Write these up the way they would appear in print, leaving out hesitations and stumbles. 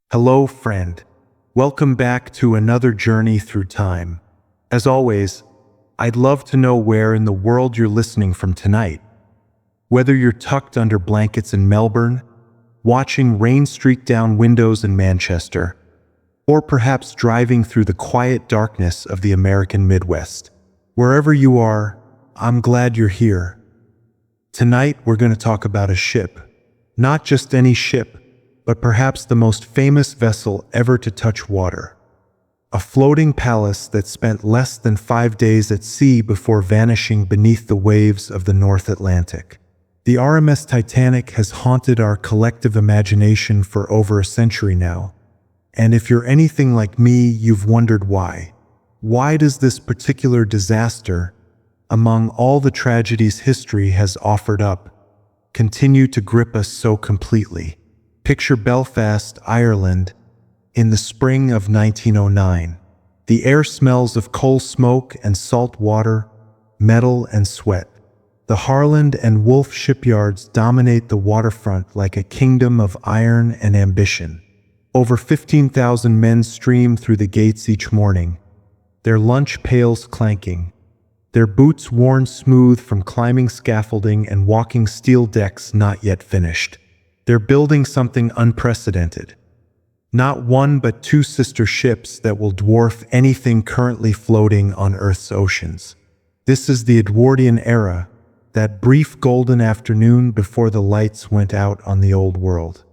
Hello, friend. Welcome back to another journey through time. As always, I'd love to know where in the world you're listening from tonight. Whether you're tucked under blankets in Melbourne, watching rain streak down windows in Manchester, or perhaps driving through the quiet darkness of the American Midwest. Wherever you are, I'm glad you're here. Tonight, we're going to talk about a ship. Not just any ship, but perhaps the most famous vessel ever to touch water. A floating palace that spent less than 5 days at sea before vanishing beneath the waves of the North Atlantic. The RMS Titanic has haunted our collective imagination for over a century now. And if you're anything like me, you've wondered why. Why does this particular disaster, among all the tragedies history has offered up, continue to grip us so completely? Picture Belfast, Ireland, in the spring of 1909. The air smells of coal smoke and salt water, metal and sweat. The Harland and Wolff shipyards dominate the waterfront like a kingdom of iron and ambition. Over 15,000 men stream through the gates each morning, their lunch pails clanking, their boots worn smooth from climbing scaffolding and walking steel decks not yet finished. They're building something unprecedented. Not one but two sister ships that will dwarf anything currently floating on Earth's oceans. This is the Edwardian era, that brief golden afternoon before the lights went out on the old world.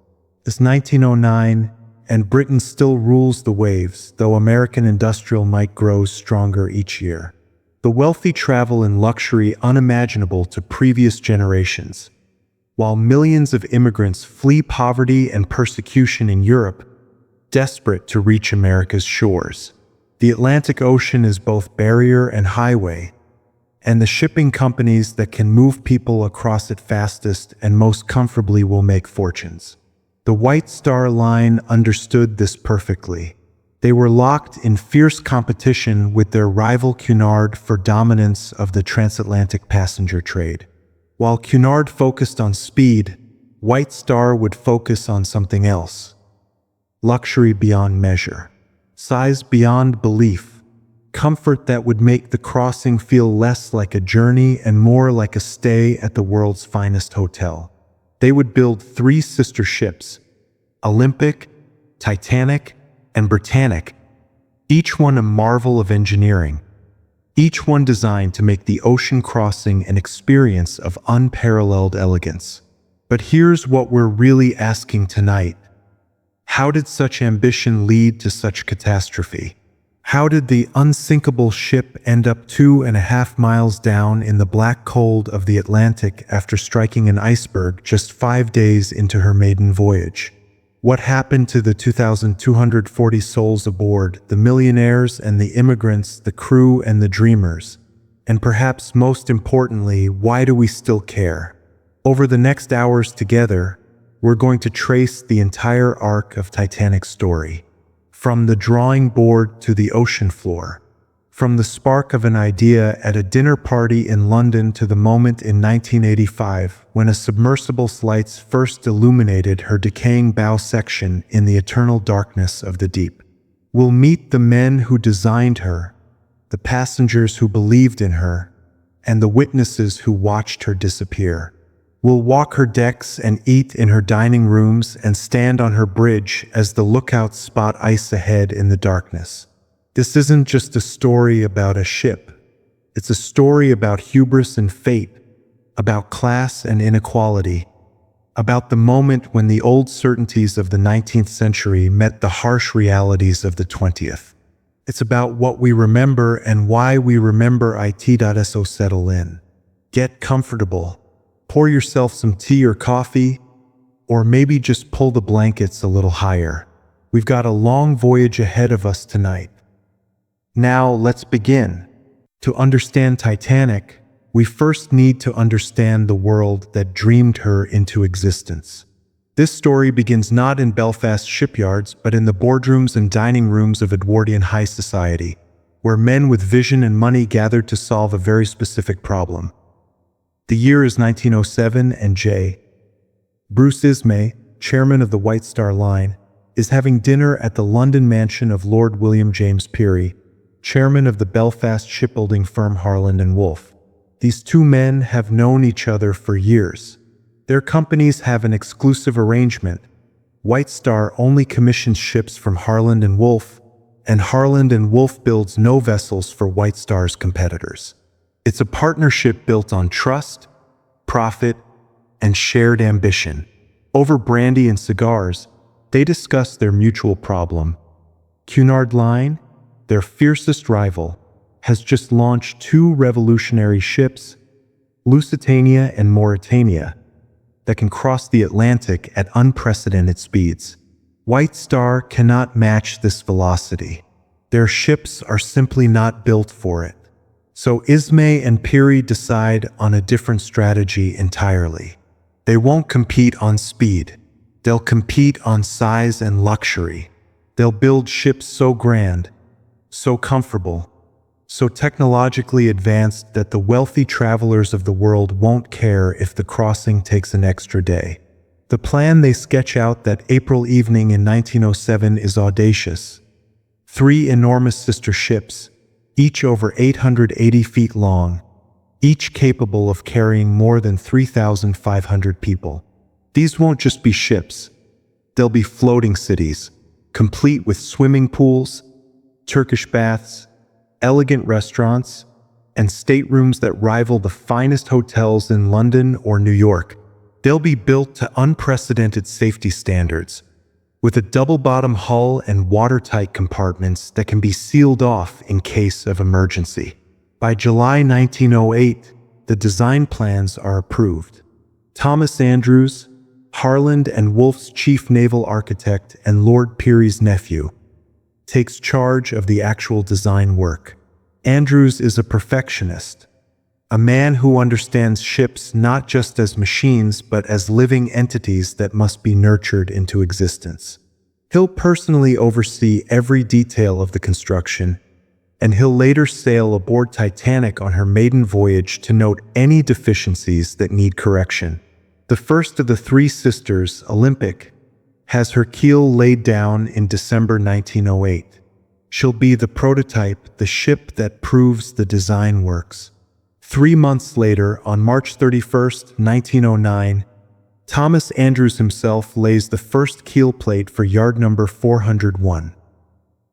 It's 1909, and Britain still rules the waves, though American industrial might grows stronger each year. The wealthy travel in luxury unimaginable to previous generations, while millions of immigrants flee poverty and persecution in Europe, desperate to reach America's shores. The Atlantic Ocean is both barrier and highway, and the shipping companies that can move people across it fastest and most comfortably will make fortunes. The White Star Line understood this perfectly. They were locked in fierce competition with their rival Cunard for dominance of the transatlantic passenger trade. While Cunard focused on speed, White Star would focus on something else. Luxury beyond measure, size beyond belief, comfort that would make the crossing feel less like a journey and more like a stay at the world's finest hotel. They would build 3 sister ships, Olympic, Titanic, and Britannic, each one a marvel of engineering. Each one designed to make the ocean crossing an experience of unparalleled elegance. But here's what we're really asking tonight. How did such ambition lead to such catastrophe? How did the unsinkable ship end up 2.5 miles down in the black cold of the Atlantic after striking an iceberg just 5 days into her maiden voyage? What happened to the 2,240 souls aboard, the millionaires and the immigrants, the crew and the dreamers? And perhaps most importantly, why do we still care? Over the next hours together, we're going to trace the entire arc of Titanic's story. From the drawing board to the ocean floor. From the spark of an idea at a dinner party in London to the moment in 1985 when a submersible's lights first illuminated her decaying bow section in the eternal darkness of the deep. We'll meet the men who designed her, the passengers who believed in her, and the witnesses who watched her disappear. We'll walk her decks and eat in her dining rooms and stand on her bridge as the lookouts spot ice ahead in the darkness. This isn't just a story about a ship. It's a story about hubris and fate, about class and inequality, about the moment when the old certainties of the 19th century met the harsh realities of the 20th. It's about what we remember and why we remember it. So settle in. Get comfortable. Pour yourself some tea or coffee, or maybe just pull the blankets a little higher. We've got a long voyage ahead of us tonight. Now, let's begin. To understand Titanic, we first need to understand the world that dreamed her into existence. This story begins not in Belfast shipyards, but in the boardrooms and dining rooms of Edwardian high society, where men with vision and money gathered to solve a very specific problem. The year is 1907, and J. Bruce Ismay, chairman of the White Star Line, is having dinner at the London mansion of Lord William James Peary, chairman of the Belfast shipbuilding firm Harland and Wolff. These two men have known each other for years. Their companies have an exclusive arrangement. White Star only commissions ships from Harland and Wolff, and Harland and Wolff builds no vessels for White Star's competitors. It's a partnership built on trust, profit, and shared ambition. Over brandy and cigars, they discuss their mutual problem. Cunard Line, their fiercest rival, has just launched two revolutionary ships, Lusitania and Mauretania, that can cross the Atlantic at unprecedented speeds. White Star cannot match this velocity. Their ships are simply not built for it. So Ismay and Peary decide on a different strategy entirely. They won't compete on speed. They'll compete on size and luxury. They'll build ships so grand, so comfortable, so technologically advanced that the wealthy travelers of the world won't care if the crossing takes an extra day. The plan they sketch out that April evening in 1907 is audacious. 3 enormous sister ships, each over 880 feet long, each capable of carrying more than 3,500 people. These won't just be ships. They'll be floating cities, complete with swimming pools, Turkish baths, elegant restaurants, and staterooms that rival the finest hotels in London or New York. They'll be built to unprecedented safety standards, with a double-bottom hull and watertight compartments that can be sealed off in case of emergency. By July 1908, the design plans are approved. Thomas Andrews, Harland and Wolff's chief naval architect and Lord Peary's nephew, takes charge of the actual design work. Andrews is a perfectionist, a man who understands ships not just as machines but as living entities that must be nurtured into existence. He'll personally oversee every detail of the construction, and he'll later sail aboard Titanic on her maiden voyage to note any deficiencies that need correction. The first of the 3 sisters, Olympic, has her keel laid down in December 1908. She'll be the prototype, the ship that proves the design works. 3 months later, on March 31st, 1909, Thomas Andrews himself lays the first keel plate for yard number 401,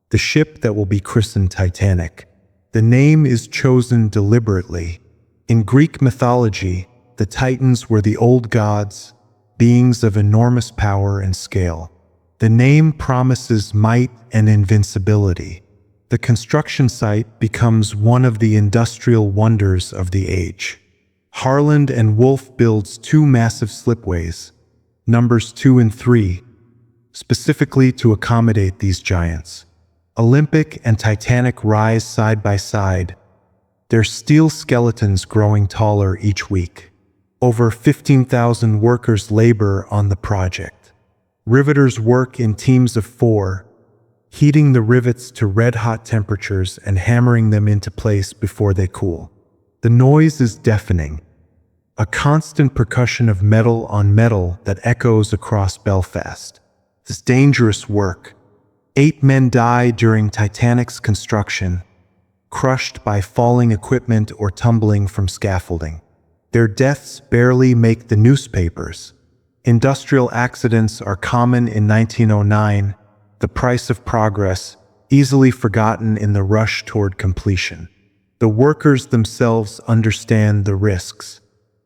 the ship that will be christened Titanic. The name is chosen deliberately. In Greek mythology, the Titans were the old gods, beings of enormous power and scale. The name promises might and invincibility. The construction site becomes one of the industrial wonders of the age. Harland and Wolff builds 2 massive slipways, numbers 2 and 3, specifically to accommodate these giants. Olympic and Titanic rise side by side, their steel skeletons growing taller each week. Over 15,000 workers labor on the project. Riveters work in teams of 4, heating the rivets to red-hot temperatures and hammering them into place before they cool. The noise is deafening, a constant percussion of metal on metal that echoes across Belfast. This dangerous work. 8 men die during Titanic's construction, crushed by falling equipment or tumbling from scaffolding. Their deaths barely make the newspapers. Industrial accidents are common in 1909, the price of progress, easily forgotten in the rush toward completion. The workers themselves understand the risks.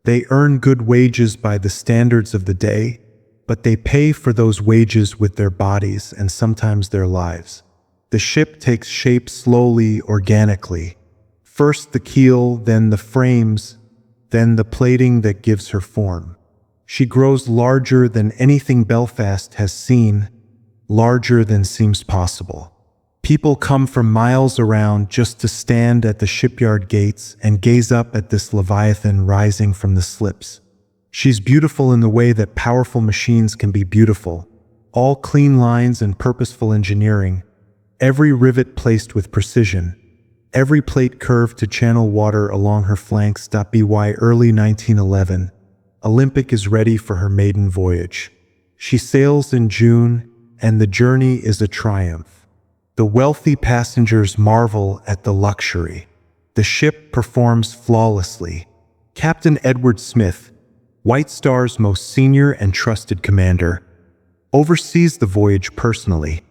They earn good wages by the standards of the day, but they pay for those wages with their bodies and sometimes their lives. The ship takes shape slowly, organically. First the keel, then the frames, then the plating that gives her form. She grows larger than anything Belfast has seen, larger than seems possible. People come from miles around just to stand at the shipyard gates and gaze up at this Leviathan rising from the slips. She's beautiful in the way that powerful machines can be beautiful, all clean lines and purposeful engineering, every rivet placed with precision, every plate curved to channel water along her flanks. By early 1911, Olympic is ready for her maiden voyage. She sails in June, and the journey is a triumph. The wealthy passengers marvel at the luxury. The ship performs flawlessly. Captain Edward Smith, White Star's most senior and trusted commander, oversees the voyage personally,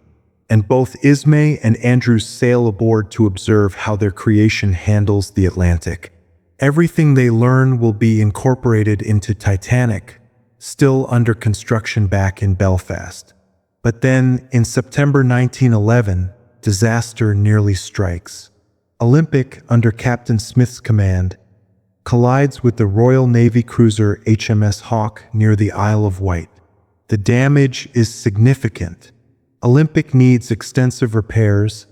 and both Ismay and Andrews sail aboard to observe how their creation handles the Atlantic. Everything they learn will be incorporated into Titanic, still under construction back in Belfast. But then, in September 1911, disaster nearly strikes. Olympic, under Captain Smith's command, collides with the Royal Navy cruiser HMS Hawke near the Isle of Wight. The damage is significant. Olympic needs extensive repairs,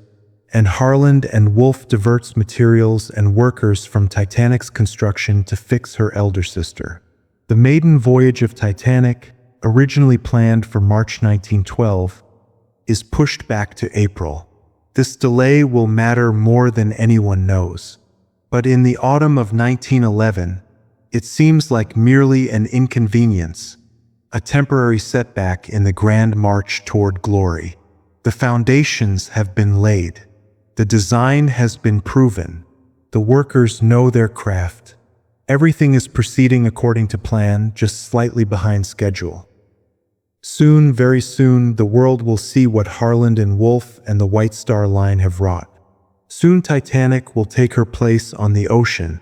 and Harland and Wolff diverts materials and workers from Titanic's construction to fix her elder sister. The maiden voyage of Titanic, originally planned for March 1912, is pushed back to April. This delay will matter more than anyone knows. But in the autumn of 1911, it seems like merely an inconvenience, a temporary setback in the grand march toward glory. The foundations have been laid. The design has been proven. The workers know their craft. Everything is proceeding according to plan, just slightly behind schedule. Soon, very soon, the world will see what Harland and Wolff and the White Star Line have wrought. Soon Titanic will take her place on the ocean,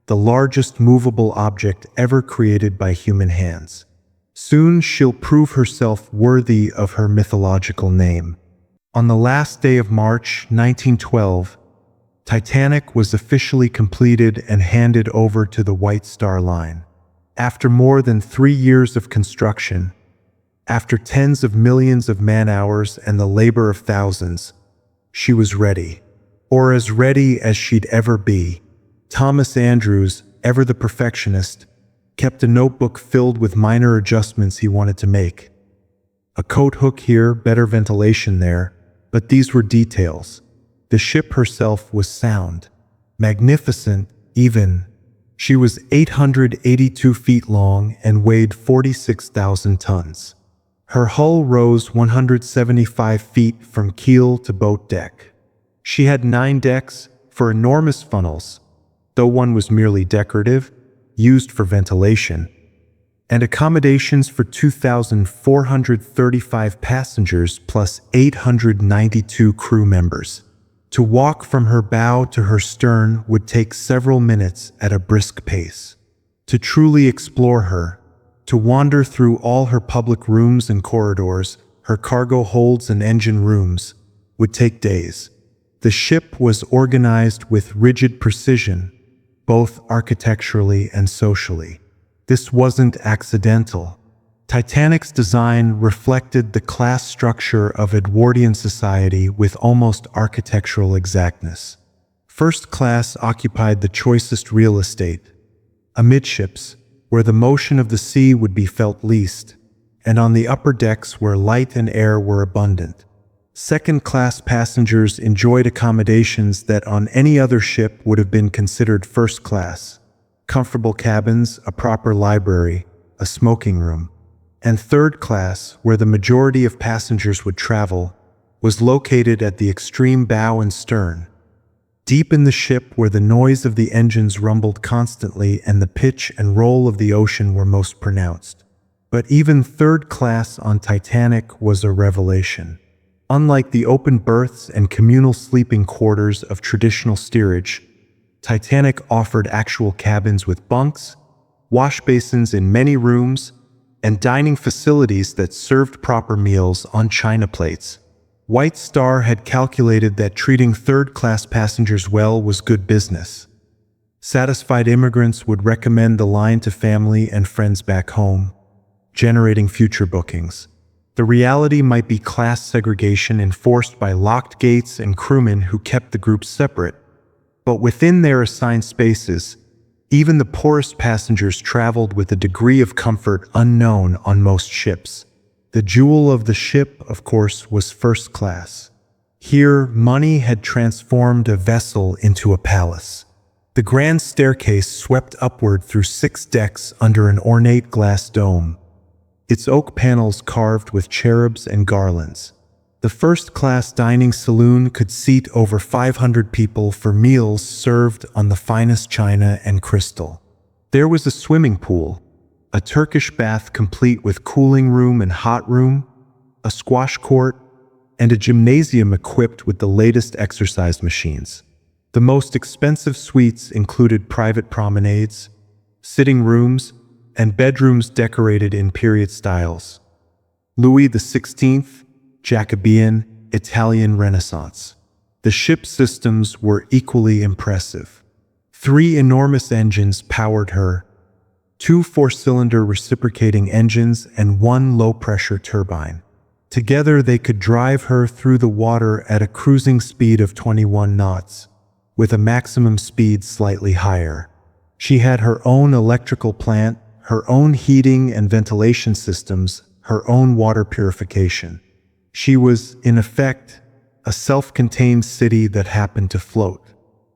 the largest movable object ever created by human hands. Soon she'll prove herself worthy of her mythological name. On the last day of March 1912, Titanic was officially completed and handed over to the White Star Line. After more than 3 years of construction, after tens of millions of man-hours and the labor of thousands, she was ready. Or as ready as she'd ever be. Thomas Andrews, ever the perfectionist, kept a notebook filled with minor adjustments he wanted to make. A coat hook here, better ventilation there, but these were details. The ship herself was sound, magnificent even. She was 882 feet long and weighed 46,000 tons. Her hull rose 175 feet from keel to boat deck. She had 9 decks for enormous funnels, though one was merely decorative, used for ventilation, and accommodations for 2,435 passengers plus 892 crew members. To walk from her bow to her stern would take several minutes at a brisk pace. To truly explore her, to wander through all her public rooms and corridors, her cargo holds and engine rooms, would take days. The ship was organized with rigid precision, both architecturally and socially. This wasn't accidental. Titanic's design reflected the class structure of Edwardian society with almost architectural exactness. First class occupied the choicest real estate, amidships, where the motion of the sea would be felt least, and on the upper decks where light and air were abundant. Second-class passengers enjoyed accommodations that on any other ship would have been considered first class. Comfortable cabins, a proper library, a smoking room. And third class, where the majority of passengers would travel, was located at the extreme bow and stern. Deep in the ship where the noise of the engines rumbled constantly and the pitch and roll of the ocean were most pronounced. But even third class on Titanic was a revelation. Unlike the open berths and communal sleeping quarters of traditional steerage, Titanic offered actual cabins with bunks, wash basins in many rooms, and dining facilities that served proper meals on china plates. White Star had calculated that treating third-class passengers well was good business. Satisfied immigrants would recommend the line to family and friends back home, generating future bookings. The reality might be class segregation enforced by locked gates and crewmen who kept the groups separate. But within their assigned spaces, even the poorest passengers traveled with a degree of comfort unknown on most ships. The jewel of the ship, of course, was first class. Here, money had transformed a vessel into a palace. The grand staircase swept upward through 6 decks under an ornate glass dome. its oak panels carved with cherubs and garlands. The first-class dining saloon could seat over 500 people for meals served on the finest china and crystal. There was a swimming pool, a Turkish bath complete with cooling room and hot room, a squash court, and a gymnasium equipped with the latest exercise machines. The most expensive suites included private promenades, sitting rooms, and bedrooms decorated in period styles. Louis XVI, Jacobean, Italian Renaissance. The ship's systems were equally impressive. 3 enormous engines powered her, 2 4-cylinder reciprocating engines and 1 low-pressure turbine. Together they could drive her through the water at a cruising speed of 21 knots, with a maximum speed slightly higher. She had her own electrical plant, her own heating and ventilation systems, her own water purification. She was, in effect, a self-contained city that happened to float.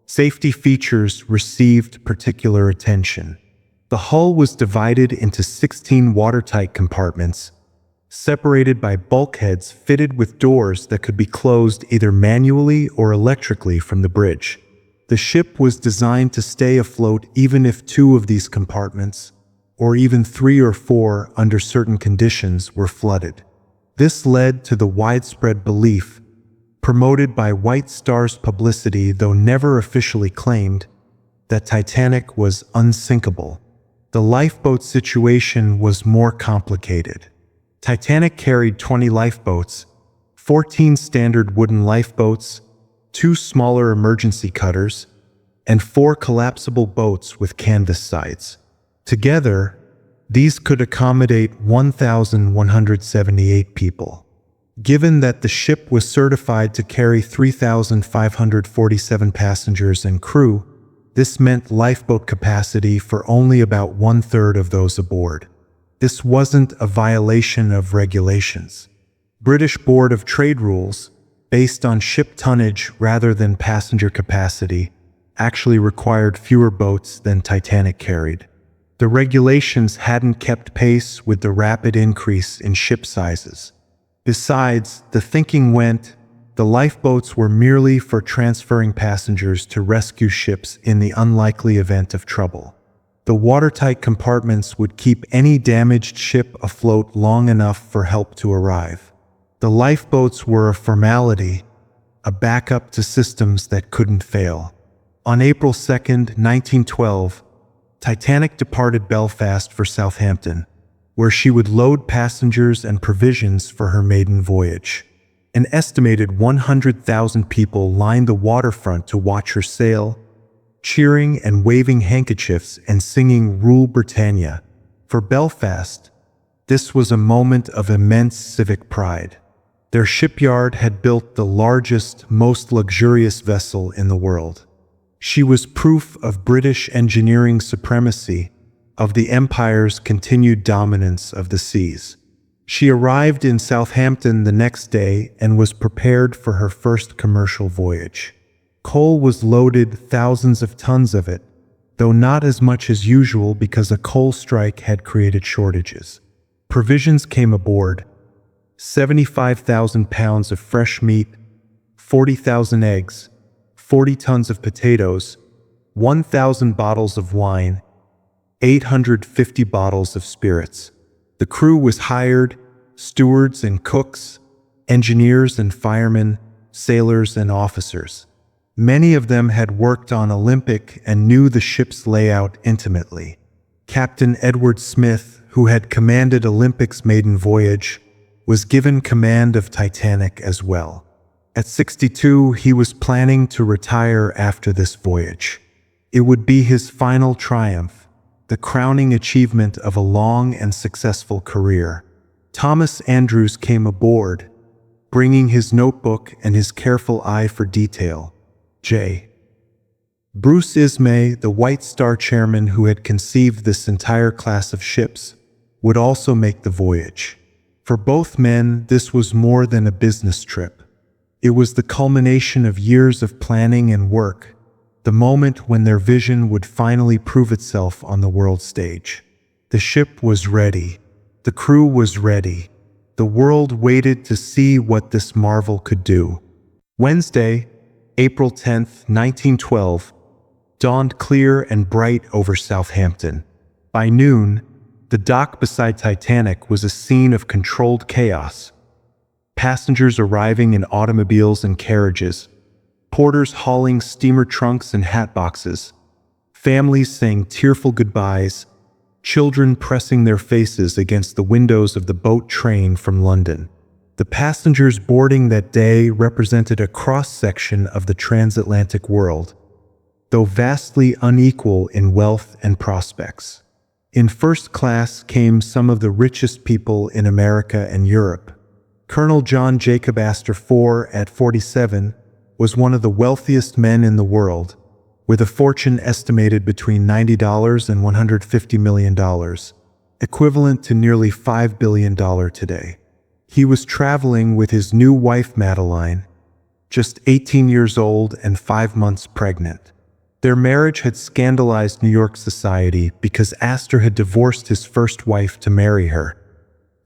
Safety features received particular attention. The hull was divided into 16 watertight compartments, separated by bulkheads fitted with doors that could be closed either manually or electrically from the bridge. The ship was designed to stay afloat even if 2 of these compartments, or even 3 or 4 under certain conditions, were flooded. This led to the widespread belief, promoted by White Star's publicity though never officially claimed, that Titanic was unsinkable. The lifeboat situation was more complicated. Titanic carried 20 lifeboats, 14 standard wooden lifeboats, 2 smaller emergency cutters, and 4 collapsible boats with canvas sides. Together, these could accommodate 1,178 people. Given that the ship was certified to carry 3,547 passengers and crew, this meant lifeboat capacity for only about 1/3 of those aboard. This wasn't a violation of regulations. British Board of Trade rules, based on ship tonnage rather than passenger capacity, actually required fewer boats than Titanic carried. The regulations hadn't kept pace with the rapid increase in ship sizes. Besides, the thinking went, the lifeboats were merely for transferring passengers to rescue ships in the unlikely event of trouble. The watertight compartments would keep any damaged ship afloat long enough for help to arrive. The lifeboats were a formality, a backup to systems that couldn't fail. On April 2, 1912, Titanic departed Belfast for Southampton, where she would load passengers and provisions for her maiden voyage. An estimated 100,000 people lined the waterfront to watch her sail, cheering and waving handkerchiefs and singing "Rule Britannia." For Belfast, this was a moment of immense civic pride. Their shipyard had built the largest, most luxurious vessel in the world. She was proof of British engineering supremacy, of the Empire's continued dominance of the seas. She arrived in Southampton the next day and was prepared for her first commercial voyage. Coal was loaded, thousands of tons of it, though not as much as usual because a coal strike had created shortages. Provisions came aboard: 75,000 pounds of fresh meat, 40,000 eggs, 40 tons of potatoes, 1,000 bottles of wine, 850 bottles of spirits. The crew was hired: stewards and cooks, engineers and firemen, sailors and officers. Many of them had worked on Olympic and knew the ship's layout intimately. Captain Edward Smith, who had commanded Olympic's maiden voyage, was given command of Titanic as well. At 62, he was planning to retire after this voyage. It would be his final triumph, the crowning achievement of a long and successful career. Thomas Andrews came aboard, bringing his notebook and his careful eye for detail. J. Bruce Ismay, the White Star chairman who had conceived this entire class of ships, would also make the voyage. For both men, this was more than a business trip. It was the culmination of years of planning and work, the moment when their vision would finally prove itself on the world stage. The ship was ready. The crew was ready. The world waited to see what this marvel could do. Wednesday, April 10th, 1912, dawned clear and bright over Southampton. By noon, the dock beside Titanic was a scene of controlled chaos. Passengers arriving in automobiles and carriages, porters hauling steamer trunks and hat boxes, families saying tearful goodbyes, children pressing their faces against the windows of the boat train from London. The passengers boarding that day represented a cross-section of the transatlantic world, though vastly unequal in wealth and prospects. In first class came some of the richest people in America and Europe. Colonel John Jacob Astor IV, at 47, was one of the wealthiest men in the world, with a fortune estimated between $90 and $150 million, equivalent to nearly $5 billion today. He was traveling with his new wife Madeline, just 18 years old and 5 months pregnant. Their marriage had scandalized New York society because Astor had divorced his first wife to marry her,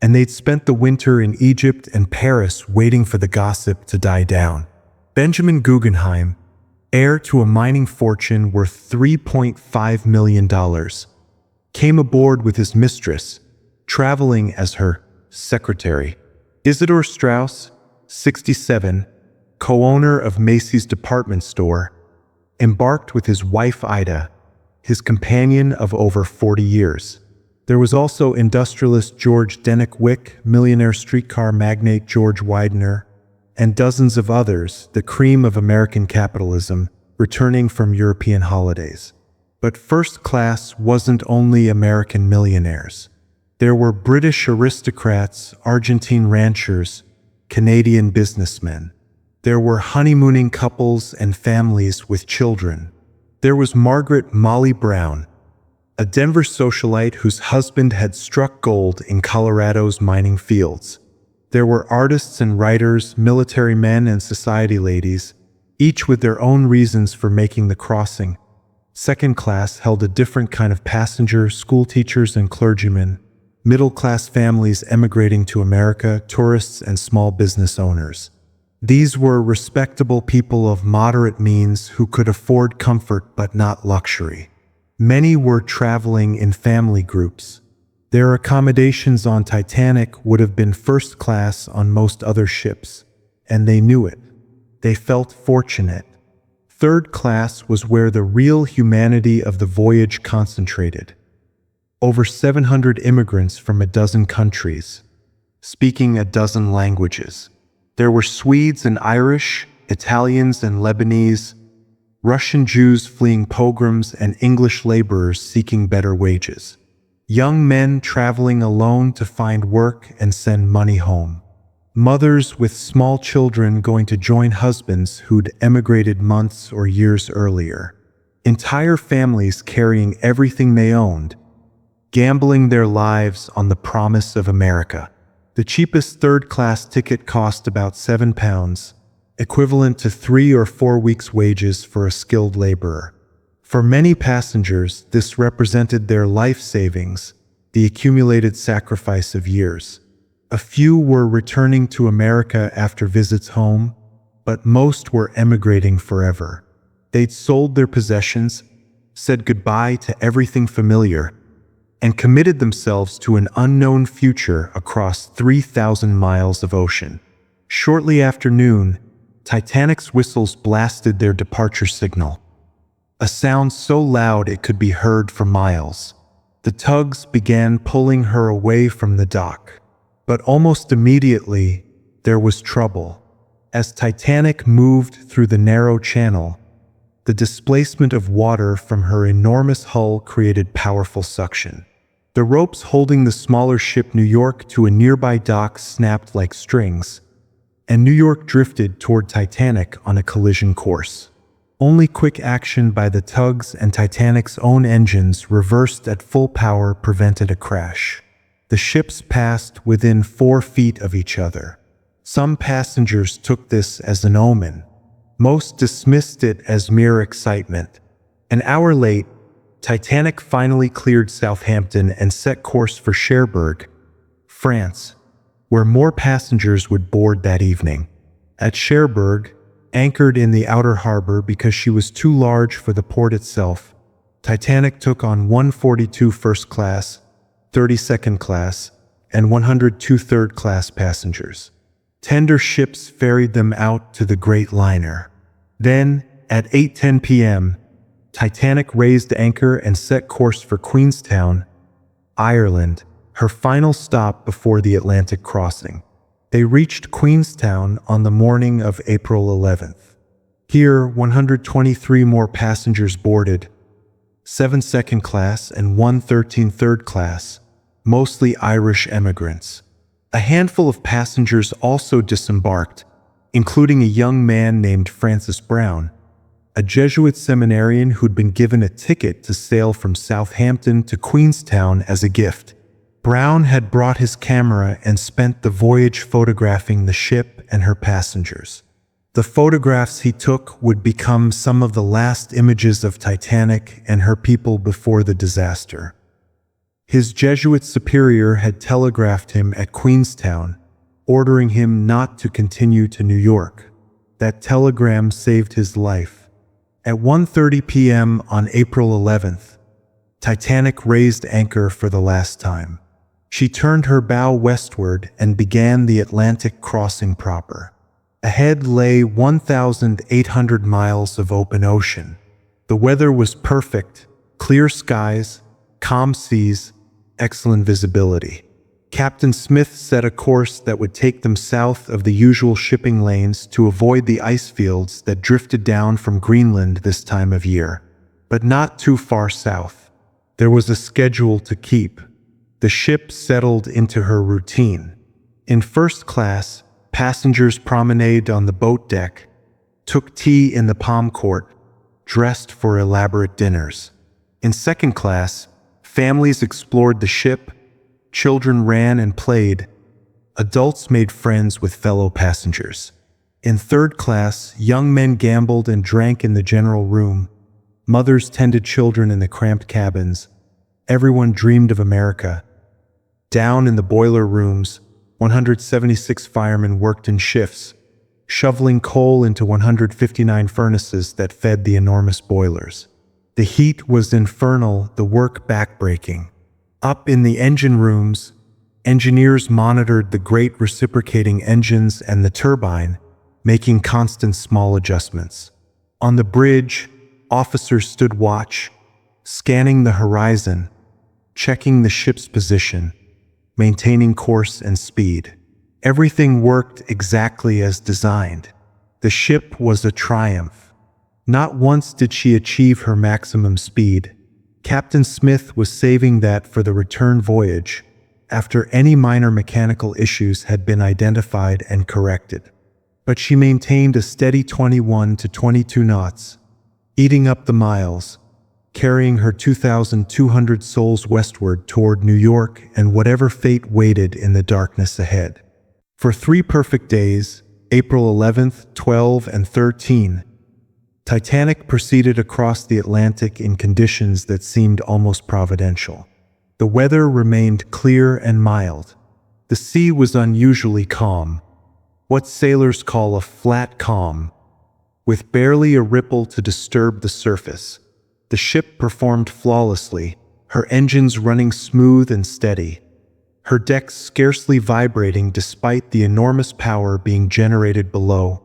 and they'd spent the winter in Egypt and Paris waiting for the gossip to die down. Benjamin Guggenheim, heir to a mining fortune worth $3.5 million, came aboard with his mistress, traveling as her secretary. Isidor Straus, 67, co-owner of Macy's department store, embarked with his wife Ida, his companion of over 40 years. There was also industrialist George Dennick Wick, millionaire streetcar magnate George Widener, and dozens of others, the cream of American capitalism, returning from European holidays. But first class wasn't only American millionaires. There were British aristocrats, Argentine ranchers, Canadian businessmen. There were honeymooning couples and families with children. There was Margaret Molly Brown, a Denver socialite whose husband had struck gold in Colorado's mining fields. There were artists and writers, military men and society ladies, each with their own reasons for making the crossing. Second class held a different kind of passenger, school teachers and clergymen, middle-class families emigrating to America, tourists and small business owners. These were respectable people of moderate means who could afford comfort but not luxury. Many were traveling in family groups. Their accommodations on Titanic would have been first class on most other ships, and they knew it. They felt fortunate. Third class was where the real humanity of the voyage concentrated. Over 700 immigrants from a dozen countries, speaking a dozen languages. There were Swedes and Irish, Italians and Lebanese, Russian Jews fleeing pogroms and English laborers seeking better wages. Young men traveling alone to find work and send money home. Mothers with small children going to join husbands who'd emigrated months or years earlier. Entire families carrying everything they owned, gambling their lives on the promise of America. The cheapest third-class ticket cost about £7, equivalent to 3 or 4 weeks' wages for a skilled laborer. For many passengers, this represented their life savings, the accumulated sacrifice of years. A few were returning to America after visits home, but most were emigrating forever. They'd sold their possessions, said goodbye to everything familiar, and committed themselves to an unknown future across 3,000 miles of ocean. Shortly after noon, Titanic's whistles blasted their departure signal, a sound so loud it could be heard for miles. The tugs began pulling her away from the dock. But almost immediately, there was trouble. As Titanic moved through the narrow channel, the displacement of water from her enormous hull created powerful suction. The ropes holding the smaller ship New York to a nearby dock snapped like strings, and New York drifted toward Titanic on a collision course. Only quick action by the tugs and Titanic's own engines reversed at full power prevented a crash. The ships passed within 4 feet of each other. Some passengers took this as an omen. Most dismissed it as mere excitement. An hour late, Titanic finally cleared Southampton and set course for Cherbourg, France, where more passengers would board that evening. At Cherbourg, anchored in the outer harbor because she was too large for the port itself, Titanic took on 142 first class, 30 second class, and 102 third class passengers. Tender ships ferried them out to the great liner. Then, at 8:10 p.m., Titanic raised anchor and set course for Queenstown, Ireland, her final stop before the Atlantic crossing. They reached Queenstown on the morning of April 11th. Here, 123 more passengers boarded, 7 second class and 113 third class, mostly Irish emigrants. A handful of passengers also disembarked, including a young man named Francis Brown, a Jesuit seminarian who'd been given a ticket to sail from Southampton to Queenstown as a gift. Brown had brought his camera and spent the voyage photographing the ship and her passengers. The photographs he took would become some of the last images of Titanic and her people before the disaster. His Jesuit superior had telegraphed him at Queenstown, ordering him not to continue to New York. That telegram saved his life. At 1:30 p.m. on April 11th, Titanic raised anchor for the last time. She turned her bow westward and began the Atlantic crossing proper. Ahead lay 1,800 miles of open ocean. The weather was perfect, clear skies, calm seas, excellent visibility. Captain Smith set a course that would take them south of the usual shipping lanes to avoid the ice fields that drifted down from Greenland this time of year, but not too far south. There was a schedule to keep. The ship settled into her routine. In first class, passengers promenaded on the boat deck, took tea in the palm court, dressed for elaborate dinners. In second class, families explored the ship, children ran and played, adults made friends with fellow passengers. In third class, young men gambled and drank in the general room, mothers tended children in the cramped cabins, everyone dreamed of America. Down in the boiler rooms, 176 firemen worked in shifts, shoveling coal into 159 furnaces that fed the enormous boilers. The heat was infernal, the work backbreaking. Up in the engine rooms, engineers monitored the great reciprocating engines and the turbine, making constant small adjustments. On the bridge, officers stood watch, scanning the horizon, checking the ship's position, maintaining course and speed. Everything worked exactly as designed. The ship was a triumph. Not once did she achieve her maximum speed. Captain Smith was saving that for the return voyage, after any minor mechanical issues had been identified and corrected. But she maintained a steady 21 to 22 knots, eating up the miles, carrying her 2,200 souls westward toward New York and whatever fate waited in the darkness ahead. For 3 perfect days, April 11th, 12, and 13, Titanic proceeded across the Atlantic in conditions that seemed almost providential. The weather remained clear and mild. The sea was unusually calm, what sailors call a flat calm, with barely a ripple to disturb the surface. The ship performed flawlessly, her engines running smooth and steady, her decks scarcely vibrating despite the enormous power being generated below.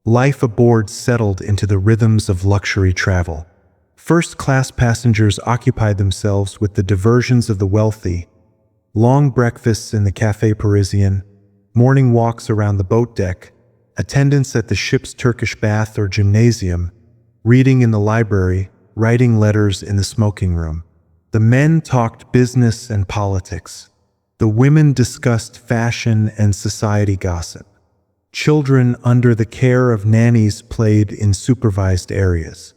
Life aboard settled into the rhythms of luxury travel. First-class passengers occupied themselves with the diversions of the wealthy, long breakfasts in the Café Parisien, morning walks around the boat deck, attendance at the ship's Turkish bath or gymnasium, reading in the library, writing letters in the smoking room. The men talked business and politics. The women discussed fashion and society gossip. Children under the care of nannies played in supervised areas.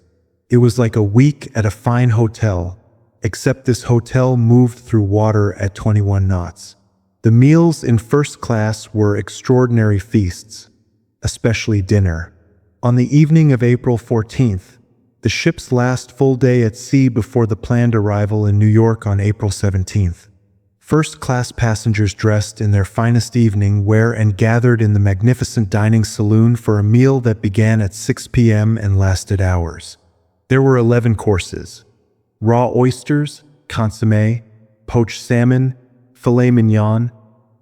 It was like a week at a fine hotel, except this hotel moved through water at 21 knots. The meals in first class were extraordinary feasts, especially dinner. On the evening of April 14th, the ship's last full day at sea before the planned arrival in New York on April 17th, First-class passengers dressed in their finest evening wear and gathered in the magnificent dining saloon for a meal that began at 6 p.m. and lasted hours. There were 11 courses: raw oysters, consommé, poached salmon, filet mignon,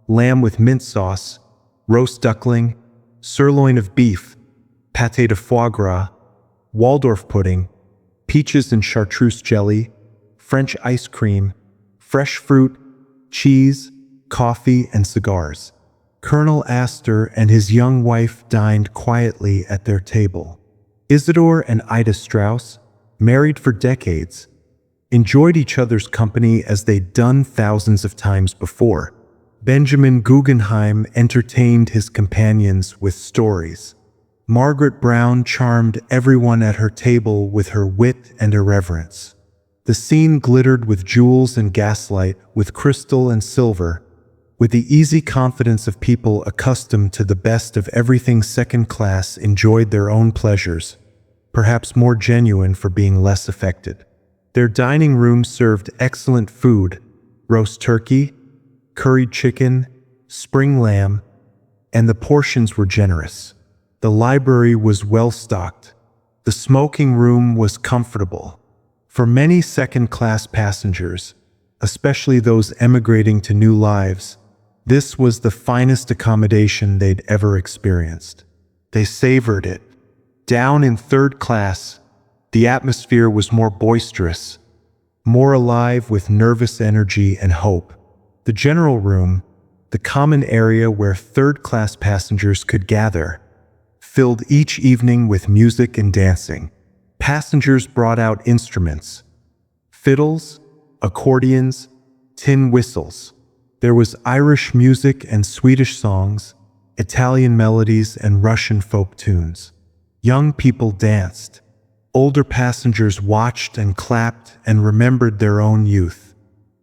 lamb with mint sauce, roast duckling, sirloin of beef, pâté de foie gras, Waldorf pudding, peaches and chartreuse jelly, French ice cream, fresh fruit, cheese, coffee, and cigars. Colonel Astor and his young wife dined quietly at their table. Isidore and Ida Strauss, married for decades, enjoyed each other's company as they'd done thousands of times before. Benjamin Guggenheim entertained his companions with stories. Margaret Brown charmed everyone at her table with her wit and irreverence. The scene glittered with jewels and gaslight, with crystal and silver, with the easy confidence of people accustomed to the best of everything. Second class enjoyed their own pleasures, perhaps more genuine for being less affected. Their dining room served excellent food: roast turkey, curried chicken, spring lamb, and the portions were generous. The library was well stocked. The smoking room was comfortable. For many second-class passengers, especially those emigrating to new lives, this was the finest accommodation they'd ever experienced. They savored it. Down in third class, the atmosphere was more boisterous, more alive with nervous energy and hope. The general room, the common area where third-class passengers could gather, filled each evening with music and dancing. Passengers brought out instruments: fiddles, accordions, tin whistles. There was Irish music and Swedish songs, Italian melodies and Russian folk tunes. Young people danced. Older passengers watched and clapped and remembered their own youth.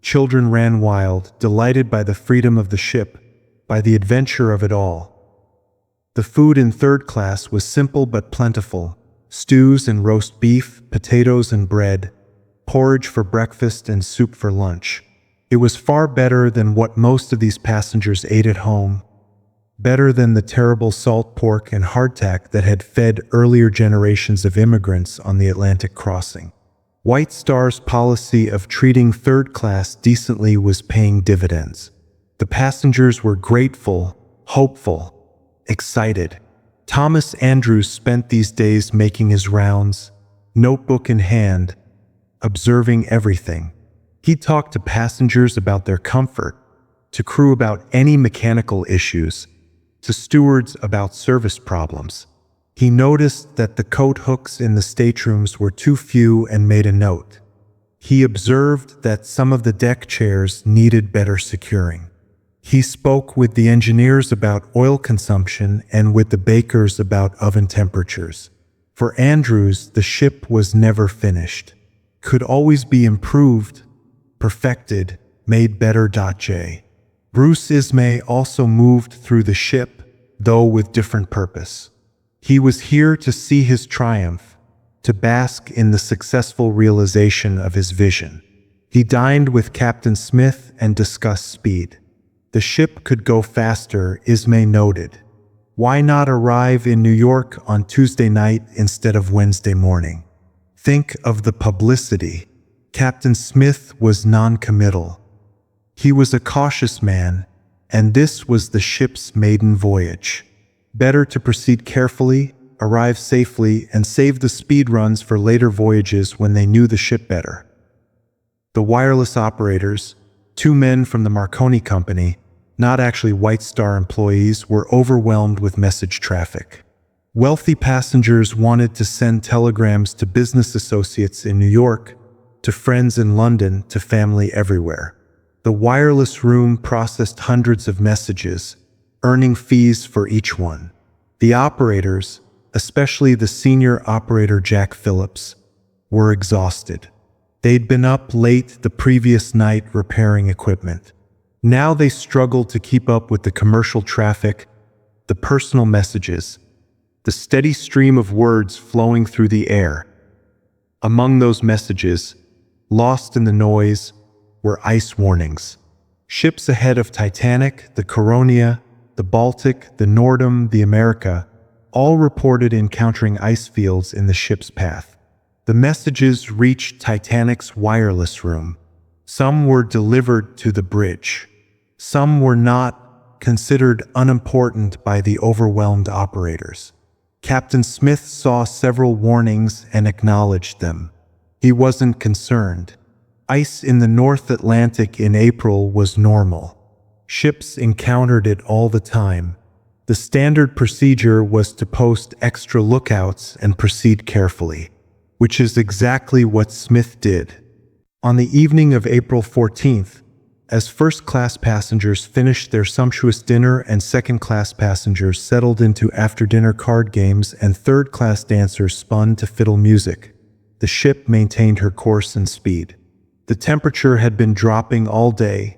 Children ran wild, delighted by the freedom of the ship, by the adventure of it all. The food in third class was simple but plentiful: stews and roast beef, potatoes and bread, porridge for breakfast and soup for lunch. It was far better than what most of these passengers ate at home, better than the terrible salt pork and hardtack that had fed earlier generations of immigrants on the Atlantic crossing. White Star's policy of treating third class decently was paying dividends. The passengers were grateful, hopeful, excited. Thomas Andrews spent these days making his rounds, notebook in hand, observing everything. He talked to passengers about their comfort, to crew about any mechanical issues, to stewards about service problems. He noticed that the coat hooks in the staterooms were too few and made a note. He observed that some of the deck chairs needed better securing. He spoke with the engineers about oil consumption and with the bakers about oven temperatures. For Andrews, the ship was never finished, could always be improved, perfected, made better. J. Bruce Ismay also moved through the ship, though with different purpose. He was here to see his triumph, to bask in the successful realization of his vision. He dined with Captain Smith and discussed speed. The ship could go faster, Ismay noted. Why not arrive in New York on Tuesday night instead of Wednesday morning? Think of the publicity. Captain Smith was non-committal. He was a cautious man, and this was the ship's maiden voyage. Better to proceed carefully, arrive safely, and save the speed runs for later voyages when they knew the ship better. The wireless operators, 2 men from the Marconi Company, not actually White Star employees, were overwhelmed with message traffic. Wealthy passengers wanted to send telegrams to business associates in New York, to friends in London, to family everywhere. The wireless room processed hundreds of messages, earning fees for each one. The operators, especially the senior operator Jack Phillips, were exhausted. They'd been up late the previous night repairing equipment. Now they struggled to keep up with the commercial traffic, the personal messages, the steady stream of words flowing through the air. Among those messages, lost in the noise, were ice warnings. Ships ahead of Titanic, the Coronia, the Baltic, the Nordam, the America, all reported encountering ice fields in the ship's path. The messages reached Titanic's wireless room. Some were delivered to the bridge. Some were not, considered unimportant by the overwhelmed operators. Captain Smith saw several warnings and acknowledged them. He wasn't concerned. Ice in the North Atlantic in April was normal. Ships encountered it all the time. The standard procedure was to post extra lookouts and proceed carefully, which is exactly what Smith did. On the evening of April 14th, as first-class passengers finished their sumptuous dinner and second-class passengers settled into after-dinner card games and third-class dancers spun to fiddle music, the ship maintained her course and speed. The temperature had been dropping all day,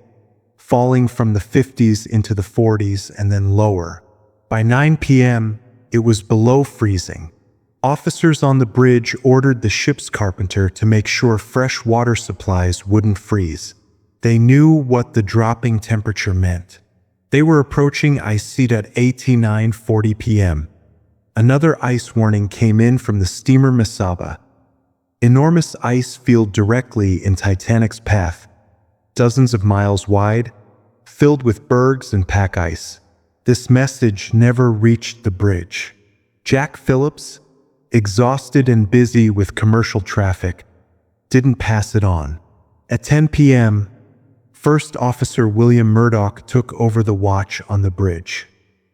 falling from the 50s into the 40s and then lower. By 9 p.m., it was below freezing. Officers on the bridge ordered the ship's carpenter to make sure fresh water supplies wouldn't freeze. They knew what the dropping temperature meant. They were approaching ice seat at 9:40 p.m. Another ice warning came in from the steamer Mesaba. Enormous ice field directly in Titanic's path, dozens of miles wide, filled with bergs and pack ice. This message never reached the bridge. Jack Phillips, exhausted and busy with commercial traffic, didn't pass it on. At 10 p.m., First Officer William Murdoch took over the watch on the bridge.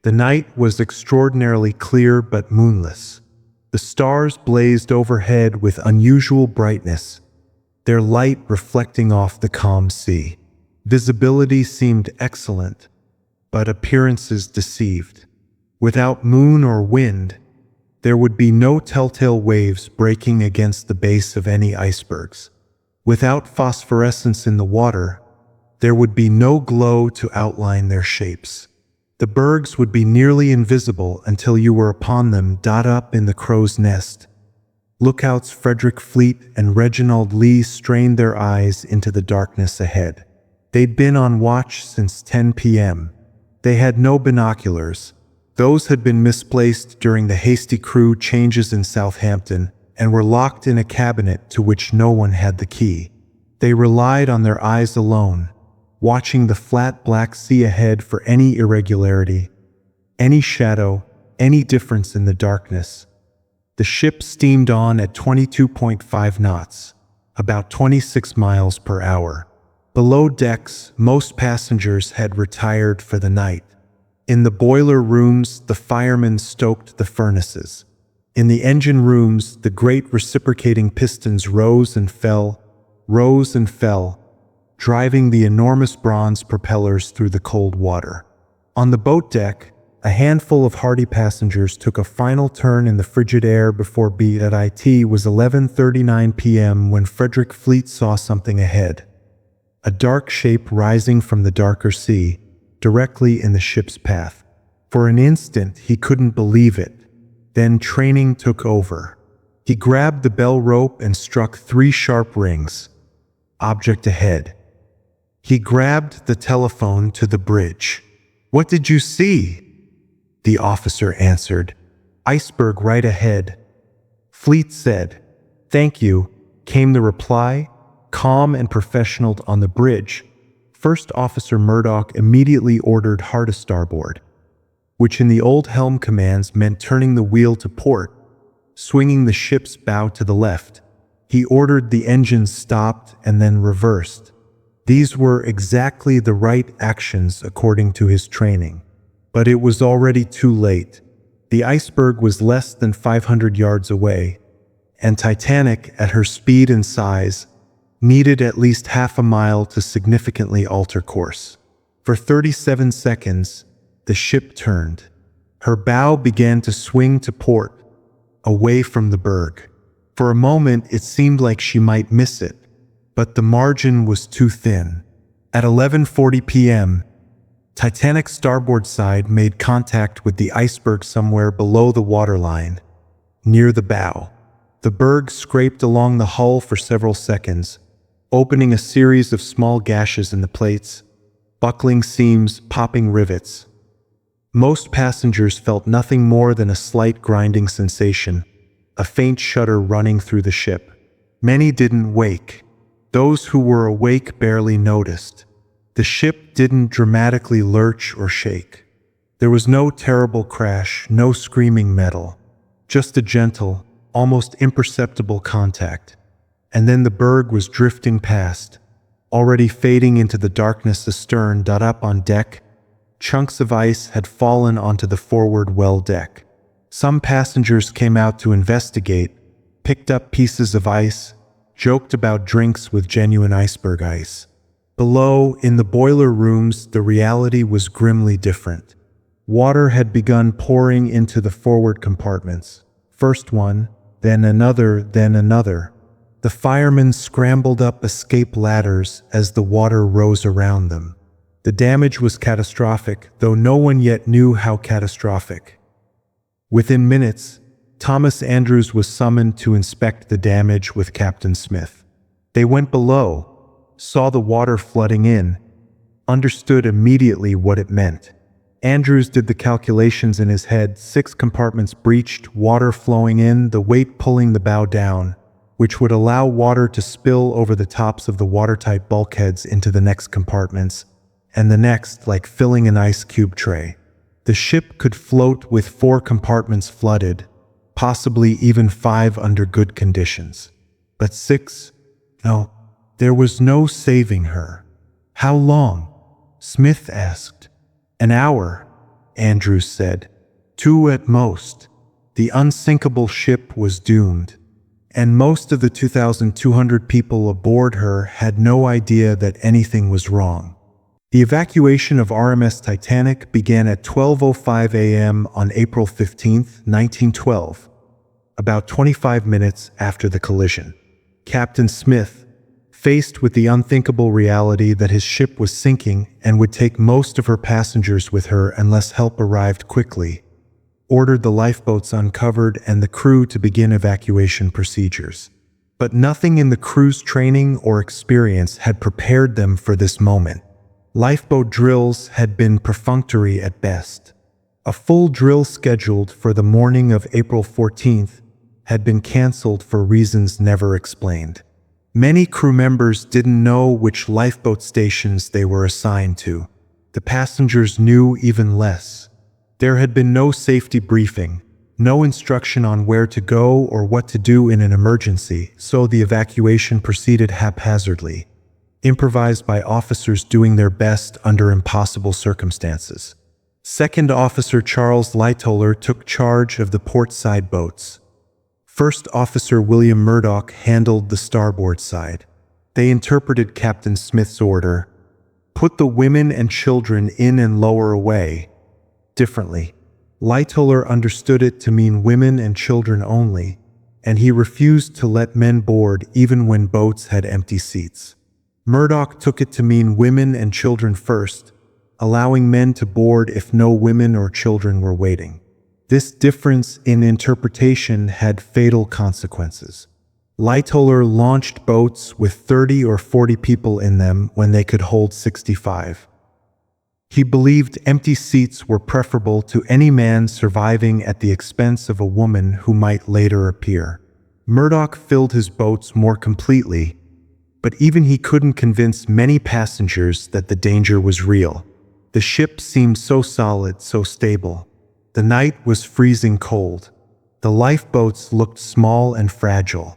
The night was extraordinarily clear but moonless. The stars blazed overhead with unusual brightness, their light reflecting off the calm sea. Visibility seemed excellent, but appearances deceived. Without moon or wind, there would be no telltale waves breaking against the base of any icebergs. Without phosphorescence in the water, there would be no glow to outline their shapes. The bergs would be nearly invisible until you were upon them, up in the crow's nest. Lookouts Frederick Fleet and Reginald Lee strained their eyes into the darkness ahead. They'd been on watch since 10 p.m. They had no binoculars. Those had been misplaced during the hasty crew changes in Southampton and were locked in a cabinet to which no one had the key. They relied on their eyes alone, watching the flat black sea ahead for any irregularity, any shadow, any difference in the darkness. The ship steamed on at 22.5 knots, about 26 miles per hour. Below decks, most passengers had retired for the night. In the boiler rooms, the firemen stoked the furnaces. In the engine rooms, the great reciprocating pistons rose and fell, driving the enormous bronze propellers through the cold water. On the boat deck, a handful of hardy passengers took a final turn in the frigid air before it was 11:39 p.m. when Frederick Fleet saw something ahead. A dark shape rising from the darker sea, directly in the ship's path. For an instant, he couldn't believe it. Then training took over. He grabbed the bell rope and struck 3 sharp rings. Object ahead. He grabbed the telephone to the bridge. "What did you see?" The officer answered. "Iceberg right ahead." Fleet said. "Thank you," came the reply, calm and professional. On the bridge, First Officer Murdoch immediately ordered hard a starboard, which in the old helm commands meant turning the wheel to port, swinging the ship's bow to the left. He ordered the engines stopped and then reversed. These were exactly the right actions according to his training. But it was already too late. The iceberg was less than 500 yards away, and Titanic, at her speed and size, needed at least half a mile to significantly alter course. For 37 seconds, the ship turned. Her bow began to swing to port, away from the berg. For a moment, it seemed like she might miss it, but the margin was too thin. At 11:40 p.m., Titanic's starboard side made contact with the iceberg somewhere below the waterline, near the bow. The berg scraped along the hull for several seconds, opening a series of small gashes in the plates. buckling seams, popping rivets. Most passengers felt nothing more than a slight grinding sensation, a faint shudder running through the ship. Many didn't wake. Those who were awake barely noticed. The ship didn't dramatically lurch or shake. There was no terrible crash, no screaming metal, just a gentle, almost imperceptible contact. And then the berg was drifting past, already fading into the darkness astern. Up on deck, chunks of ice had fallen onto the forward well deck. Some passengers came out to investigate, picked up pieces of ice, joked about drinks with genuine iceberg ice. Below, in the boiler rooms, the reality was grimly different. Water had begun pouring into the forward compartments. First one, then another, then another. The firemen scrambled up escape ladders as the water rose around them. The damage was catastrophic, though no one yet knew how catastrophic. Within minutes, Thomas Andrews was summoned to inspect the damage with Captain Smith. They went below, saw the water flooding in, understood immediately what it meant. Andrews did the calculations in his head: 6 compartments breached, water flowing in, the weight pulling the bow down, which would allow water to spill over the tops of the watertight bulkheads into the next compartments, and the next, like filling an ice cube tray. The ship could float with 4 compartments flooded, possibly even 5 under good conditions. But 6? No, there was no saving her. How long? Smith asked. An hour, Andrews said. 2 at most. The unsinkable ship was doomed, and most of the 2,200 people aboard her had no idea that anything was wrong. The evacuation of RMS Titanic began at 12:05 a.m. on April 15, 1912, about 25 minutes after the collision. Captain Smith, faced with the unthinkable reality that his ship was sinking and would take most of her passengers with her unless help arrived quickly, ordered the lifeboats uncovered and the crew to begin evacuation procedures. But nothing in the crew's training or experience had prepared them for this moment. Lifeboat drills had been perfunctory at best. A full drill scheduled for the morning of April 14th had been canceled for reasons never explained. Many crew members didn't know which lifeboat stations they were assigned to. The passengers knew even less. There had been no safety briefing, no instruction on where to go or what to do in an emergency, so the evacuation proceeded haphazardly, improvised by officers doing their best under impossible circumstances. Second Officer Charles Lightoller took charge of the port side boats. First Officer William Murdoch handled the starboard side. They interpreted Captain Smith's order, "Put the women and children in and lower away," differently. Lightoller understood it to mean women and children only, and he refused to let men board even when boats had empty seats. Murdoch took it to mean women and children first, allowing men to board if no women or children were waiting. This difference in interpretation had fatal consequences. Lightoller launched boats with 30 or 40 people in them when they could hold 65. He believed empty seats were preferable to any man surviving at the expense of a woman who might later appear. Murdoch filled his boats more completely, but even he couldn't convince many passengers that the danger was real. The ship seemed so solid, so stable. The night was freezing cold. The lifeboats looked small and fragile.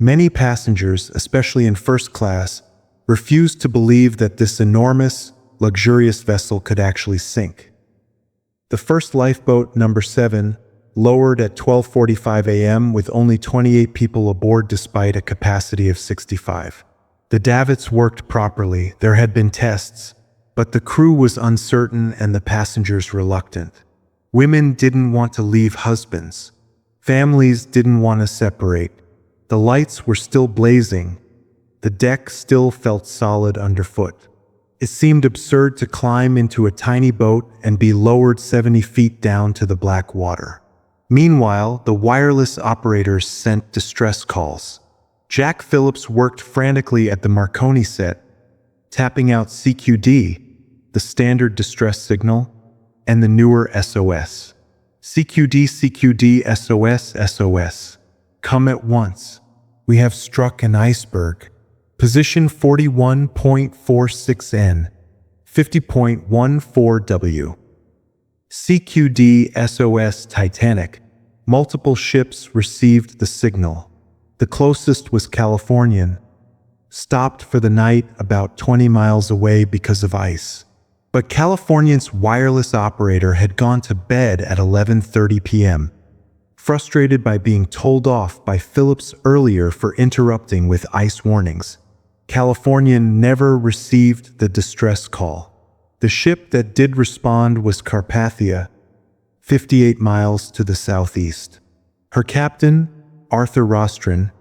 Many passengers, especially in first class, refused to believe that this enormous, luxurious vessel could actually sink. The first lifeboat, number 7, lowered at 12:45 a.m. with only 28 people aboard despite a capacity of 65. The davits worked properly, there had been tests, but the crew was uncertain and the passengers reluctant. Women didn't want to leave husbands. Families didn't want to separate. The lights were still blazing. The deck still felt solid underfoot. It seemed absurd to climb into a tiny boat and be lowered 70 feet down to the black water. Meanwhile, the wireless operators sent distress calls. Jack Phillips worked frantically at the Marconi set, tapping out CQD, the standard distress signal, and the newer SOS. CQD, CQD, SOS, SOS. Come at once. We have struck an iceberg. Position 41.46 N, 50.14 W. CQD, SOS, Titanic. Multiple ships received the signal. The closest was Californian, stopped for the night about 20 miles away because of ice. But Californian's wireless operator had gone to bed at 11:30 p.m., frustrated by being told off by Phillips earlier for interrupting with ice warnings. Californian never received the distress call. The ship that did respond was Carpathia, 58 miles to the southeast. Her captain, Arthur Rostron,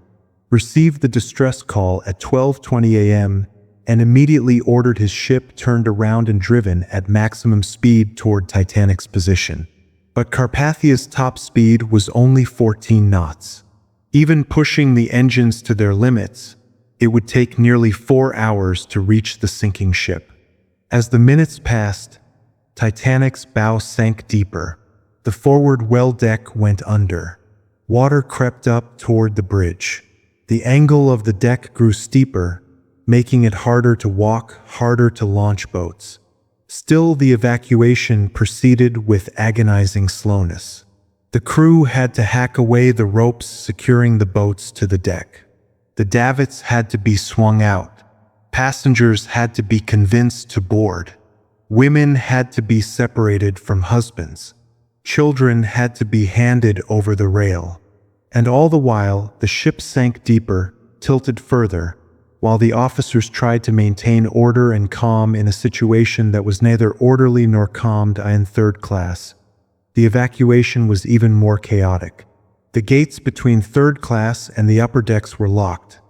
received the distress call at 12:20 a.m. and immediately ordered his ship turned around and driven at maximum speed toward Titanic's position. But Carpathia's top speed was only 14 knots. Even pushing the engines to their limits, it would take nearly 4 hours to reach the sinking ship. As the minutes passed, Titanic's bow sank deeper. The forward well deck went under. Water crept up toward the bridge. The angle of the deck grew steeper, making it harder to walk, harder to launch boats. Still, the evacuation proceeded with agonizing slowness. The crew had to hack away the ropes securing the boats to the deck. The davits had to be swung out. Passengers had to be convinced to board. Women had to be separated from husbands. Children had to be handed over the rail. And all the while, the ship sank deeper, tilted further, while the officers tried to maintain order and calm in a situation that was neither orderly nor calmed in third class. The evacuation was even more chaotic. The gates between third class and the upper decks were locked.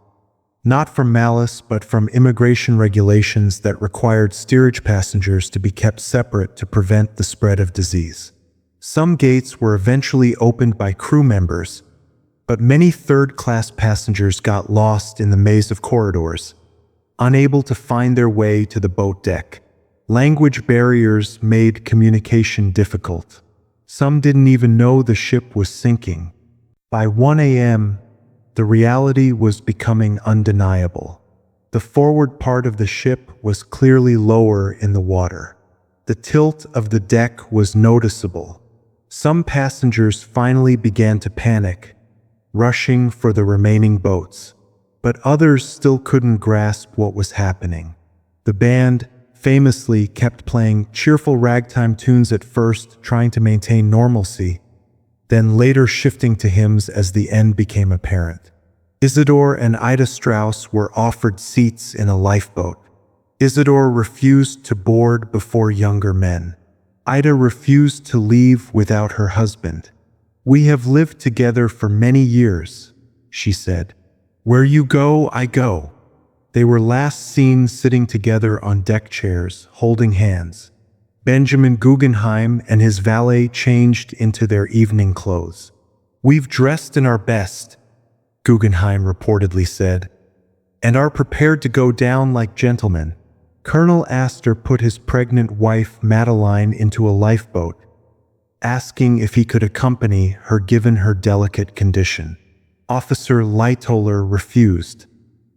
Not from malice, but from immigration regulations that required steerage passengers to be kept separate to prevent the spread of disease. Some gates were eventually opened by crew members, but many third-class passengers got lost in the maze of corridors, unable to find their way to the boat deck. Language barriers made communication difficult. Some didn't even know the ship was sinking. By 1 a.m., the reality was becoming undeniable. The forward part of the ship was clearly lower in the water. The tilt of the deck was noticeable. Some passengers finally began to panic, rushing for the remaining boats, but others still couldn't grasp what was happening. The band famously kept playing cheerful ragtime tunes at first, trying to maintain normalcy, then later shifting to hymns as the end became apparent. Isidore and Ida Strauss were offered seats in a lifeboat. Isidore refused to board before younger men. Ida refused to leave without her husband. "We have lived together for many years," she said. "Where you go, I go." They were last seen sitting together on deck chairs, holding hands. Benjamin Guggenheim and his valet changed into their evening clothes. "We've dressed in our best," Guggenheim reportedly said, "and are prepared to go down like gentlemen." Colonel Astor put his pregnant wife Madeline into a lifeboat, asking if he could accompany her given her delicate condition. Officer Lightoller refused.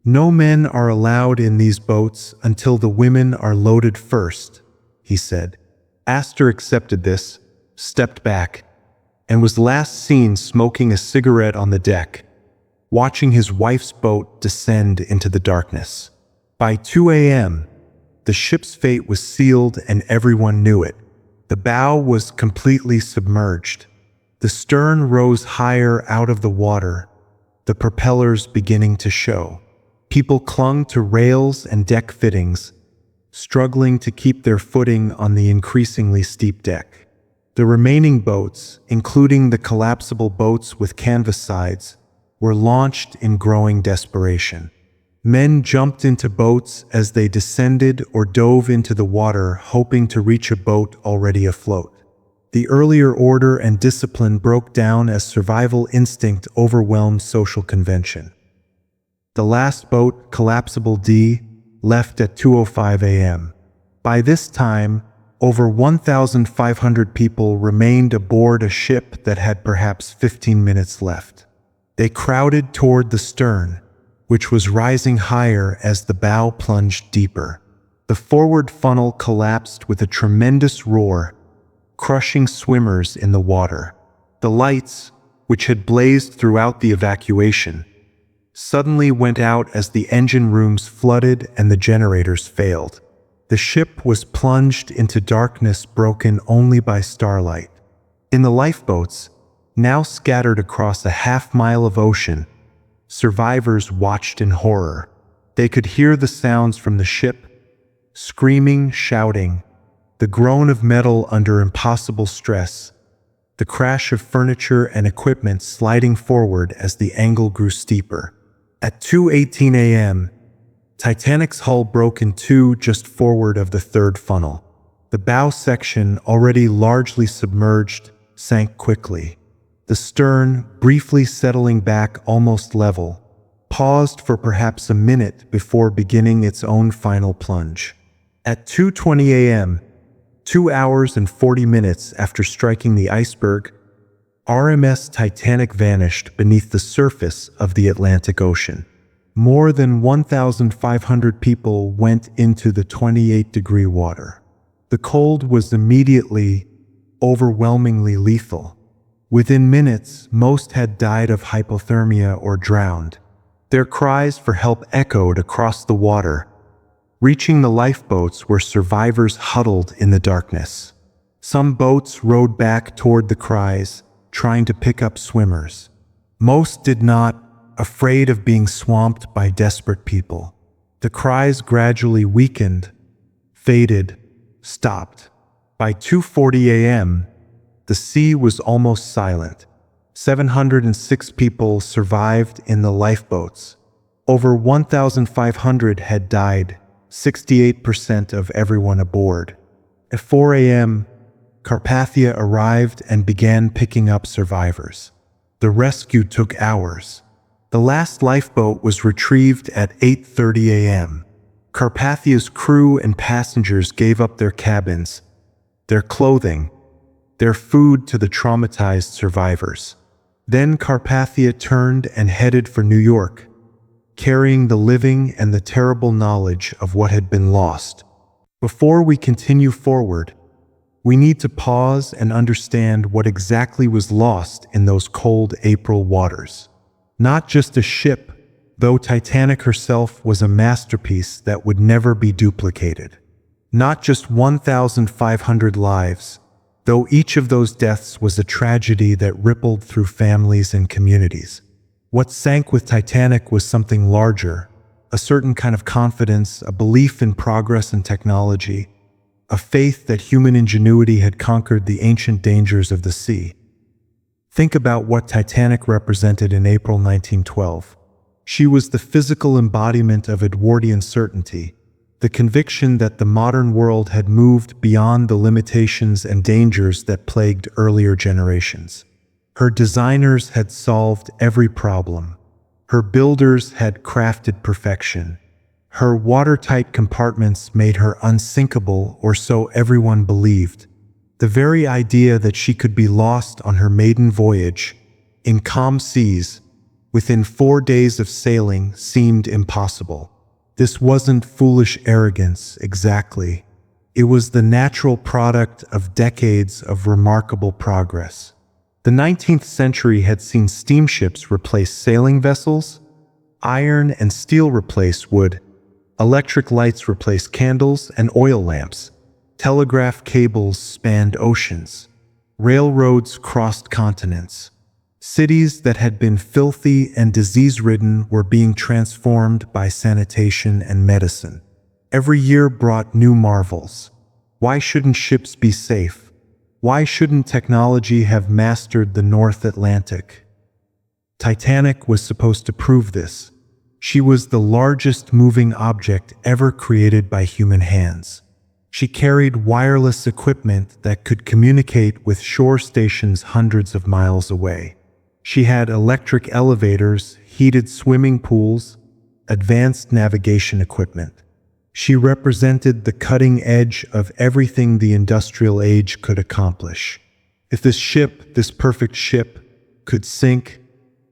"No men are allowed in these boats until the women are loaded first," he said. Astor accepted this, stepped back, and was last seen smoking a cigarette on the deck, watching his wife's boat descend into the darkness. By 2 a.m., the ship's fate was sealed and everyone knew it. The bow was completely submerged. The stern rose higher out of the water, the propellers beginning to show. People clung to rails and deck fittings, struggling to keep their footing on the increasingly steep deck. The remaining boats, including the collapsible boats with canvas sides, were launched in growing desperation. Men jumped into boats as they descended or dove into the water, hoping to reach a boat already afloat. The earlier order and discipline broke down as survival instinct overwhelmed social convention. The last boat, Collapsible D, left at 2:05 a.m. By this time, over 1,500 people remained aboard a ship that had perhaps 15 minutes left. They crowded toward the stern, which was rising higher as the bow plunged deeper. The forward funnel collapsed with a tremendous roar, crushing swimmers in the water. The lights, which had blazed throughout the evacuation, suddenly went out as the engine rooms flooded and the generators failed. The ship was plunged into darkness broken only by starlight. In the lifeboats, now scattered across a half-mile of ocean, survivors watched in horror. They could hear the sounds from the ship, screaming, shouting, the groan of metal under impossible stress, the crash of furniture and equipment sliding forward as the angle grew steeper. At 2:18 a.m., Titanic's hull broke in two just forward of the third funnel. The bow section, already largely submerged, sank quickly. The stern, briefly settling back almost level, paused for perhaps a minute before beginning its own final plunge. At 2:20 a.m., 2 hours and 40 minutes after striking the iceberg, RMS Titanic vanished beneath the surface of the Atlantic Ocean. More than 1,500 people went into the 28-degree water. The cold was immediately, overwhelmingly lethal. Within minutes, most had died of hypothermia or drowned. Their cries for help echoed across the water, reaching the lifeboats where survivors huddled in the darkness. Some boats rowed back toward the cries, trying to pick up swimmers. Most did not, afraid of being swamped by desperate people. The cries gradually weakened, faded, stopped. By 2:40 a.m., the sea was almost silent. 706 people survived in the lifeboats. Over 1,500 had died, 68% of everyone aboard. At 4 a.m., Carpathia arrived and began picking up survivors. The rescue took hours. The last lifeboat was retrieved at 8:30 a.m. Carpathia's crew and passengers gave up their cabins, their clothing, their food to the traumatized survivors. Then Carpathia turned and headed for New York, carrying the living and the terrible knowledge of what had been lost. Before we continue forward, we need to pause and understand what exactly was lost in those cold April waters. Not just a ship, though Titanic herself was a masterpiece that would never be duplicated. Not just 1,500 lives, though each of those deaths was a tragedy that rippled through families and communities. What sank with Titanic was something larger, a certain kind of confidence, a belief in progress and technology, a faith that human ingenuity had conquered the ancient dangers of the sea. Think about what Titanic represented in April 1912. She was the physical embodiment of Edwardian certainty, the conviction that the modern world had moved beyond the limitations and dangers that plagued earlier generations. Her designers had solved every problem. Her builders had crafted perfection. Her watertight compartments made her unsinkable, or so everyone believed. The very idea that she could be lost on her maiden voyage, in calm seas, within 4 days of sailing seemed impossible. This wasn't foolish arrogance, exactly. It was the natural product of decades of remarkable progress. The 19th century had seen steamships replace sailing vessels, iron and steel replace wood, electric lights replace candles and oil lamps. Telegraph cables spanned oceans. Railroads crossed continents. Cities that had been filthy and disease-ridden were being transformed by sanitation and medicine. Every year brought new marvels. Why shouldn't ships be safe? Why shouldn't technology have mastered the North Atlantic? Titanic was supposed to prove this. She was the largest moving object ever created by human hands. She carried wireless equipment that could communicate with shore stations hundreds of miles away. She had electric elevators, heated swimming pools, advanced navigation equipment. She represented the cutting edge of everything the industrial age could accomplish. If this perfect ship, could sink,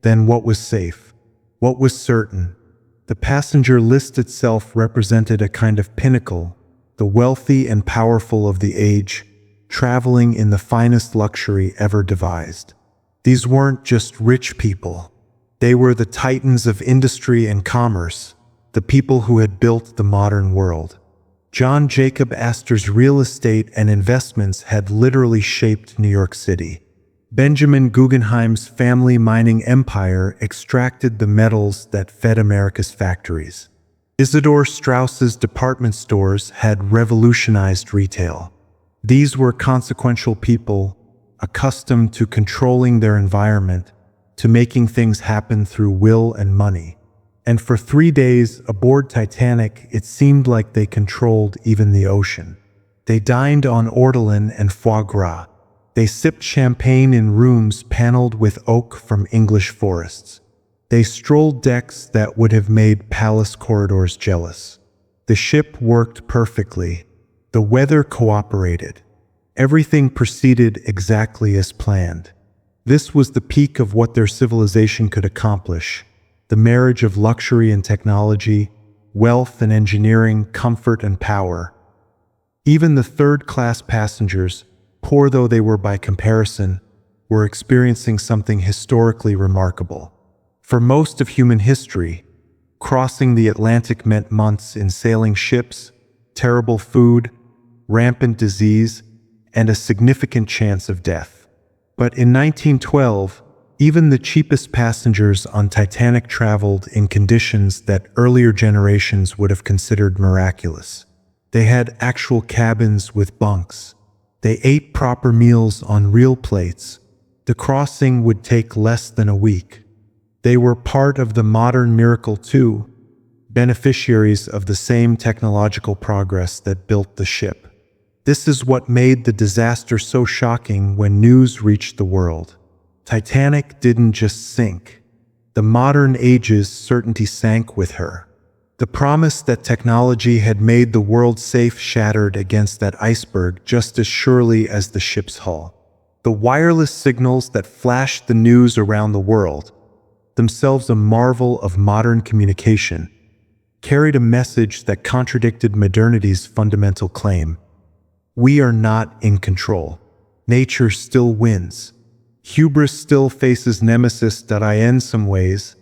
then what was safe? What was certain? The passenger list itself represented a kind of pinnacle, the wealthy and powerful of the age, traveling in the finest luxury ever devised. These weren't just rich people. They were the titans of industry and commerce, the people who had built the modern world. John Jacob Astor's real estate and investments had literally shaped New York City. Benjamin Guggenheim's family mining empire extracted the metals that fed America's factories. Isidore Straus's department stores had revolutionized retail. These were consequential people, accustomed to controlling their environment, to making things happen through will and money. And for 3 days aboard Titanic, it seemed like they controlled even the ocean. They dined on ortolan and foie gras. They sipped champagne in rooms paneled with oak from English forests. They strolled decks that would have made palace corridors jealous. The ship worked perfectly. The weather cooperated. Everything proceeded exactly as planned. This was the peak of what their civilization could accomplish. The marriage of luxury and technology, wealth and engineering, comfort and power. Even the third-class passengers, poor though they were by comparison, were experiencing something historically remarkable. For most of human history, crossing the Atlantic meant months in sailing ships, terrible food, rampant disease, and a significant chance of death. But in 1912, even the cheapest passengers on Titanic traveled in conditions that earlier generations would have considered miraculous. They had actual cabins with bunks. They ate proper meals on real plates. The crossing would take less than a week. They were part of the modern miracle too, beneficiaries of the same technological progress that built the ship. This is what made the disaster so shocking when news reached the world. Titanic didn't just sink. The modern age's certainty sank with her. The promise that technology had made the world safe shattered against that iceberg just as surely as the ship's hull. The wireless signals that flashed the news around the world, themselves a marvel of modern communication, carried a message that contradicted modernity's fundamental claim. We are not in control. Nature still wins. Hubris still faces nemesis. In some ways,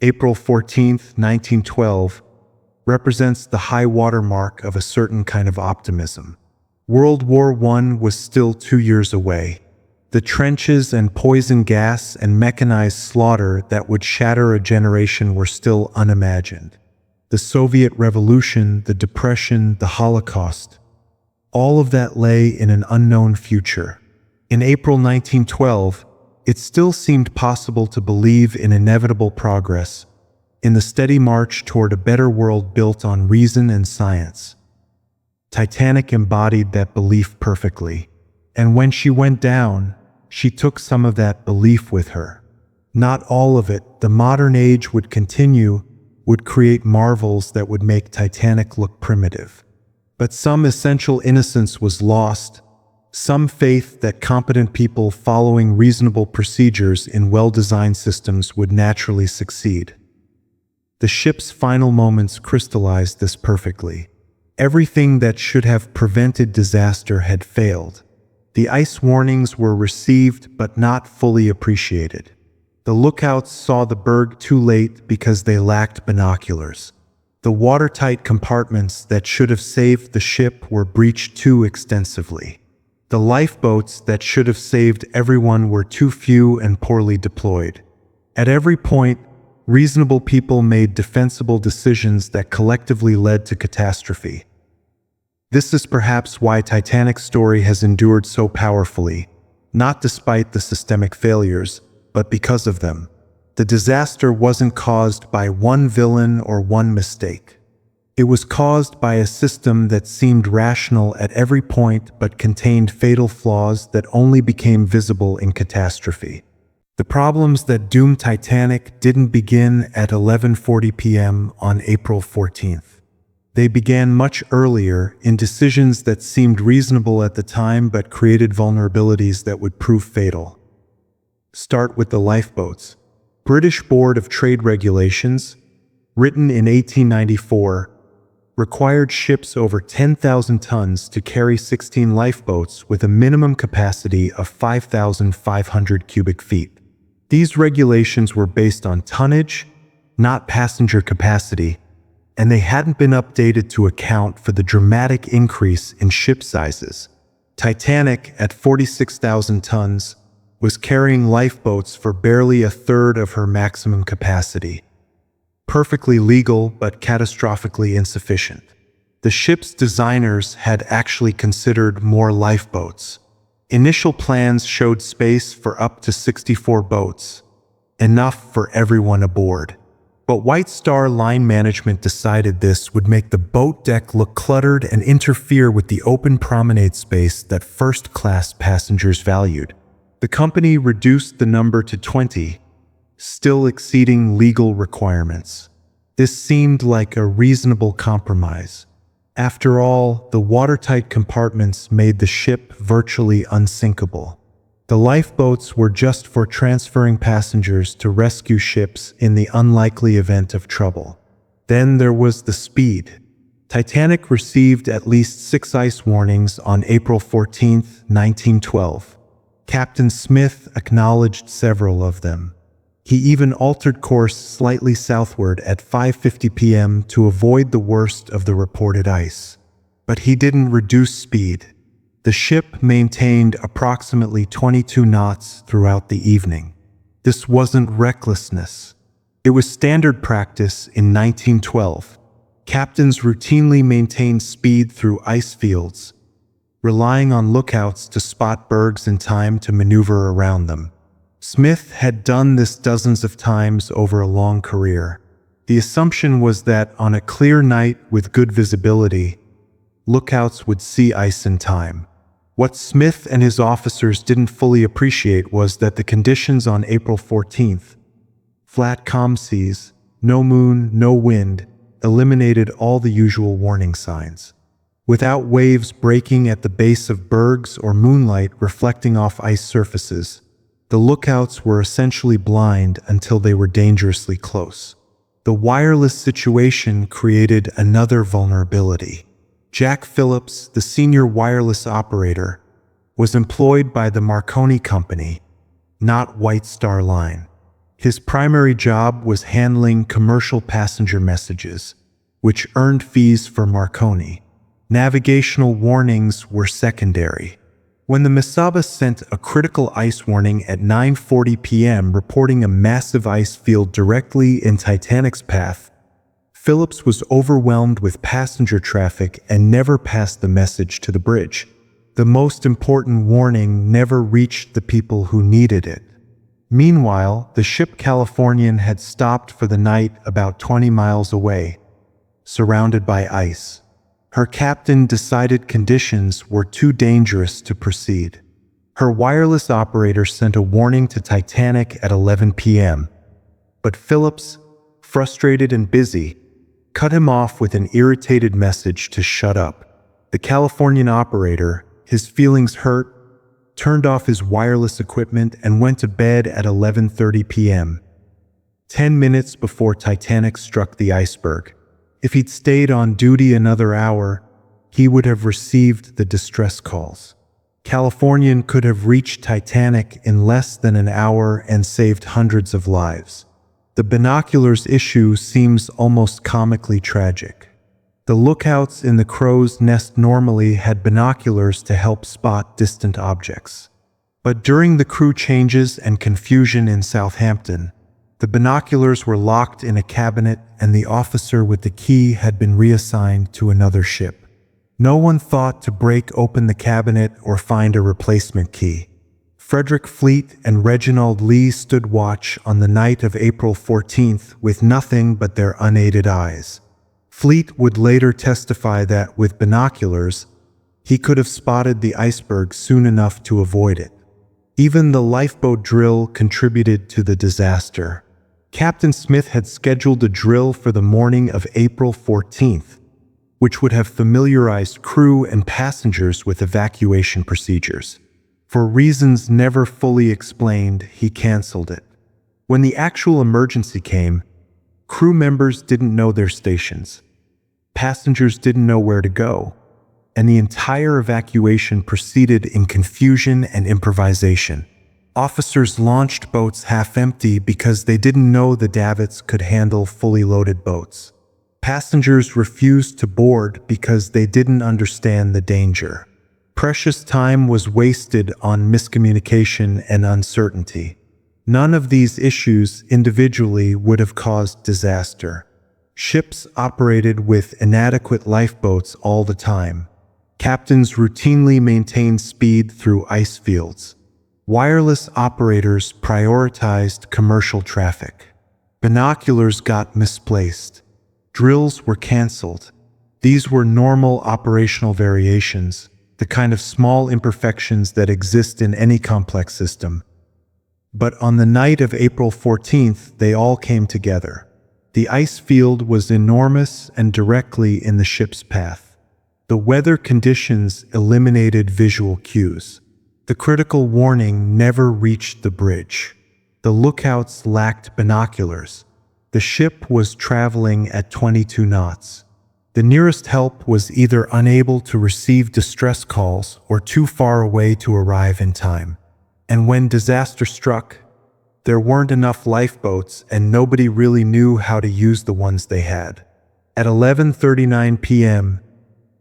April 14, 1912, represents the high water mark of a certain kind of optimism. World War I was still 2 years away. The trenches and poison gas and mechanized slaughter that would shatter a generation were still unimagined. The Soviet Revolution, the Depression, the Holocaust, all of that lay in an unknown future. In April 1912, it still seemed possible to believe in inevitable progress, in the steady march toward a better world built on reason and science. Titanic embodied that belief perfectly, and when she went down, she took some of that belief with her. Not all of it. The modern age would continue, would create marvels that would make Titanic look primitive. But some essential innocence was lost, some faith that competent people following reasonable procedures in well-designed systems would naturally succeed. The ship's final moments crystallized this perfectly. Everything that should have prevented disaster had failed. The ice warnings were received but not fully appreciated. The lookouts saw the berg too late because they lacked binoculars. The watertight compartments that should have saved the ship were breached too extensively. The lifeboats that should have saved everyone were too few and poorly deployed. At every point, reasonable people made defensible decisions that collectively led to catastrophe. This is perhaps why Titanic's story has endured so powerfully, not despite the systemic failures, but because of them. The disaster wasn't caused by one villain or one mistake. It was caused by a system that seemed rational at every point but contained fatal flaws that only became visible in catastrophe. The problems that doomed Titanic didn't begin at 11:40 p.m. on April 14th. They began much earlier in decisions that seemed reasonable at the time but created vulnerabilities that would prove fatal. Start with the lifeboats. British Board of Trade Regulations, written in 1894, required ships over 10,000 tons to carry 16 lifeboats with a minimum capacity of 5,500 cubic feet. These regulations were based on tonnage, not passenger capacity, and they hadn't been updated to account for the dramatic increase in ship sizes. Titanic, at 46,000 tons, was carrying lifeboats for barely a third of her maximum capacity. Perfectly legal, but catastrophically insufficient. The ship's designers had actually considered more lifeboats. Initial plans showed space for up to 64 boats, enough for everyone aboard. But White Star Line management decided this would make the boat deck look cluttered and interfere with the open promenade space that first-class passengers valued. The company reduced the number to 20, still exceeding legal requirements. This seemed like a reasonable compromise. After all, the watertight compartments made the ship virtually unsinkable. The lifeboats were just for transferring passengers to rescue ships in the unlikely event of trouble. Then there was the speed. Titanic received at least 6 ice warnings on April 14, 1912. Captain Smith acknowledged several of them. He even altered course slightly southward at 5:50 p.m. to avoid the worst of the reported ice. But he didn't reduce speed. The ship maintained approximately 22 knots throughout the evening. This wasn't recklessness. It was standard practice in 1912. Captains routinely maintained speed through ice fields, relying on lookouts to spot bergs in time to maneuver around them. Smith had done this dozens of times over a long career. The assumption was that on a clear night with good visibility, lookouts would see ice in time. What Smith and his officers didn't fully appreciate was that the conditions on April 14th, flat calm seas, no moon, no wind, eliminated all the usual warning signs. Without waves breaking at the base of bergs or moonlight reflecting off ice surfaces, the lookouts were essentially blind until they were dangerously close. The wireless situation created another vulnerability. Jack Phillips, the senior wireless operator, was employed by the Marconi Company, not White Star Line. His primary job was handling commercial passenger messages, which earned fees for Marconi. Navigational warnings were secondary. When the Mesaba sent a critical ice warning at 9:40 p.m. reporting a massive ice field directly in Titanic's path, Phillips was overwhelmed with passenger traffic and never passed the message to the bridge. The most important warning never reached the people who needed it. Meanwhile, the ship Californian had stopped for the night about 20 miles away, surrounded by ice. Her captain decided conditions were too dangerous to proceed. Her wireless operator sent a warning to Titanic at 11 p.m. But Phillips, frustrated and busy, cut him off with an irritated message to shut up. The Californian operator, his feelings hurt, turned off his wireless equipment and went to bed at 11:30 p.m., 10 minutes before Titanic struck the iceberg. If he'd stayed on duty another hour, he would have received the distress calls. Californian could have reached Titanic in less than an hour and saved hundreds of lives. The binoculars issue seems almost comically tragic. The lookouts in the crow's nest normally had binoculars to help spot distant objects. But during the crew changes and confusion in Southampton, the binoculars were locked in a cabinet and the officer with the key had been reassigned to another ship. No one thought to break open the cabinet or find a replacement key. Frederick Fleet and Reginald Lee stood watch on the night of April 14th with nothing but their unaided eyes. Fleet would later testify that with binoculars, he could have spotted the iceberg soon enough to avoid it. Even the lifeboat drill contributed to the disaster. Captain Smith had scheduled a drill for the morning of April 14th, which would have familiarized crew and passengers with evacuation procedures. For reasons never fully explained, he canceled it. When the actual emergency came, crew members didn't know their stations. Passengers didn't know where to go, and the entire evacuation proceeded in confusion and improvisation. Officers launched boats half-empty because they didn't know the davits could handle fully loaded boats. Passengers refused to board because they didn't understand the danger. Precious time was wasted on miscommunication and uncertainty. None of these issues individually would have caused disaster. Ships operated with inadequate lifeboats all the time. Captains routinely maintained speed through ice fields. Wireless operators prioritized commercial traffic. Binoculars got misplaced. Drills were canceled. These were normal operational variations, the kind of small imperfections that exist in any complex system. But on the night of April 14th, they all came together. The ice field was enormous and directly in the ship's path. The weather conditions eliminated visual cues. The critical warning never reached the bridge. The lookouts lacked binoculars. The ship was traveling at 22 knots. The nearest help was either unable to receive distress calls or too far away to arrive in time. And when disaster struck, there weren't enough lifeboats and nobody really knew how to use the ones they had. At 11:39 p.m.,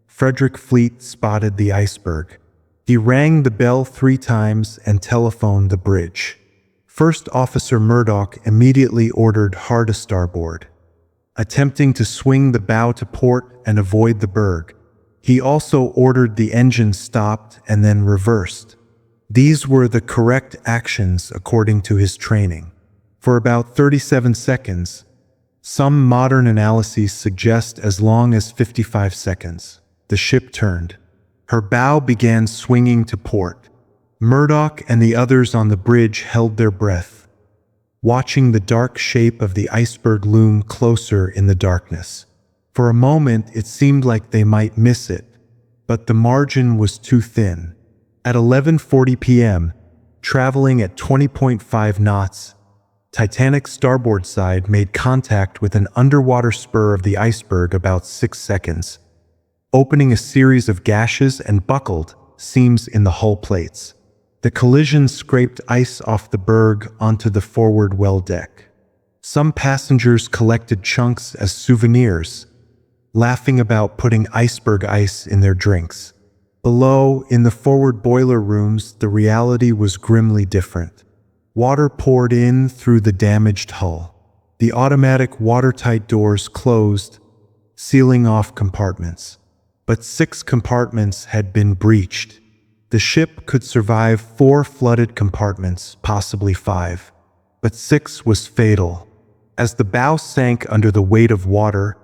Frederick Fleet spotted the iceberg. He rang the bell 3 times and telephoned the bridge. First Officer Murdoch immediately ordered hard a starboard, attempting to swing the bow to port and avoid the berg. He also ordered the engine stopped and then reversed. These were the correct actions according to his training. For about 37 seconds, some modern analyses suggest as long as 55 seconds, the ship turned. Her bow began swinging to port. Murdoch and the others on the bridge held their breath, watching the dark shape of the iceberg loom closer in the darkness. For a moment, it seemed like they might miss it, but the margin was too thin. At 11:40 p.m., traveling at 20.5 knots, Titanic's starboard side made contact with an underwater spur of the iceberg about 6 seconds, opening a series of gashes and buckled seams in the hull plates. The collision scraped ice off the berg onto the forward well deck. Some passengers collected chunks as souvenirs, laughing about putting iceberg ice in their drinks. Below, in the forward boiler rooms, the reality was grimly different. Water poured in through the damaged hull. The automatic watertight doors closed, sealing off compartments. But 6 compartments had been breached. The ship could survive 4 flooded compartments, possibly 5. But 6 was fatal. As the bow sank under the weight of water,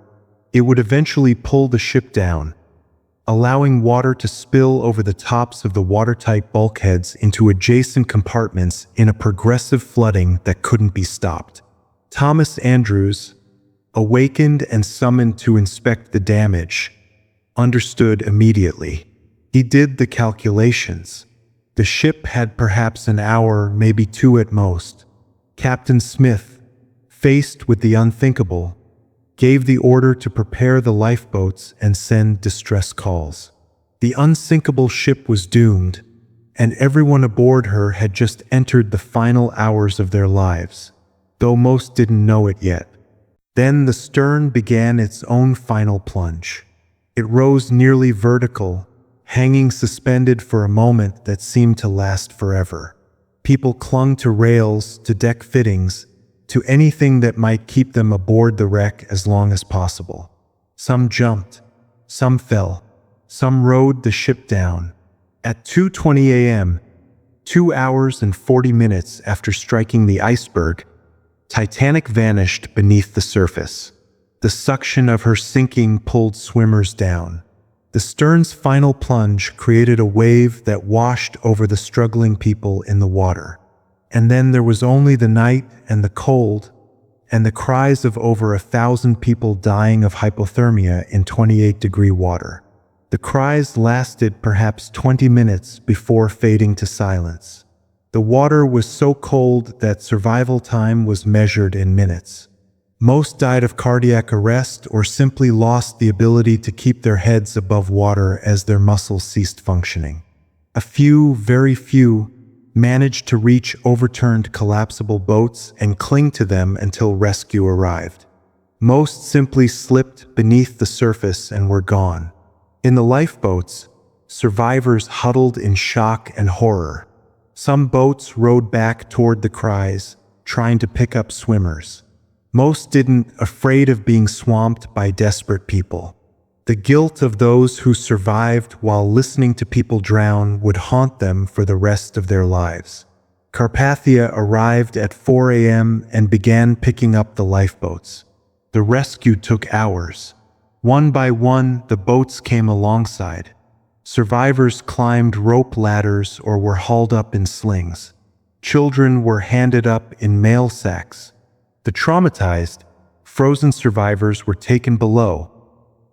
it would eventually pull the ship down, allowing water to spill over the tops of the watertight bulkheads into adjacent compartments in a progressive flooding that couldn't be stopped. Thomas Andrews, awakened and summoned to inspect the damage, understood immediately. He did the calculations. The ship had perhaps an hour, maybe 2 at most. Captain Smith, faced with the unthinkable, gave the order to prepare the lifeboats and send distress calls. The unsinkable ship was doomed, and everyone aboard her had just entered the final hours of their lives, though most didn't know it yet. Then the stern began its own final plunge. It rose nearly vertical, hanging suspended for a moment that seemed to last forever. People clung to rails, to deck fittings, to anything that might keep them aboard the wreck as long as possible. Some jumped, some fell, some rode the ship down. At 2:20 a.m., 2 hours and 40 minutes after striking the iceberg, Titanic vanished beneath the surface. The suction of her sinking pulled swimmers down. The stern's final plunge created a wave that washed over the struggling people in the water. And then there was only the night and the cold and the cries of over 1,000 people dying of hypothermia in 28-degree water. The cries lasted perhaps 20 minutes before fading to silence. The water was so cold that survival time was measured in minutes. Most died of cardiac arrest or simply lost the ability to keep their heads above water as their muscles ceased functioning. A few, very few, managed to reach overturned collapsible boats and cling to them until rescue arrived. Most simply slipped beneath the surface and were gone. In the lifeboats, survivors huddled in shock and horror. Some boats rowed back toward the cries, trying to pick up swimmers. Most didn't, afraid of being swamped by desperate people. The guilt of those who survived while listening to people drown would haunt them for the rest of their lives. Carpathia arrived at 4 a.m. and began picking up the lifeboats. The rescue took hours. One by one, the boats came alongside. Survivors climbed rope ladders or were hauled up in slings. Children were handed up in mail sacks. The traumatized, frozen survivors were taken below,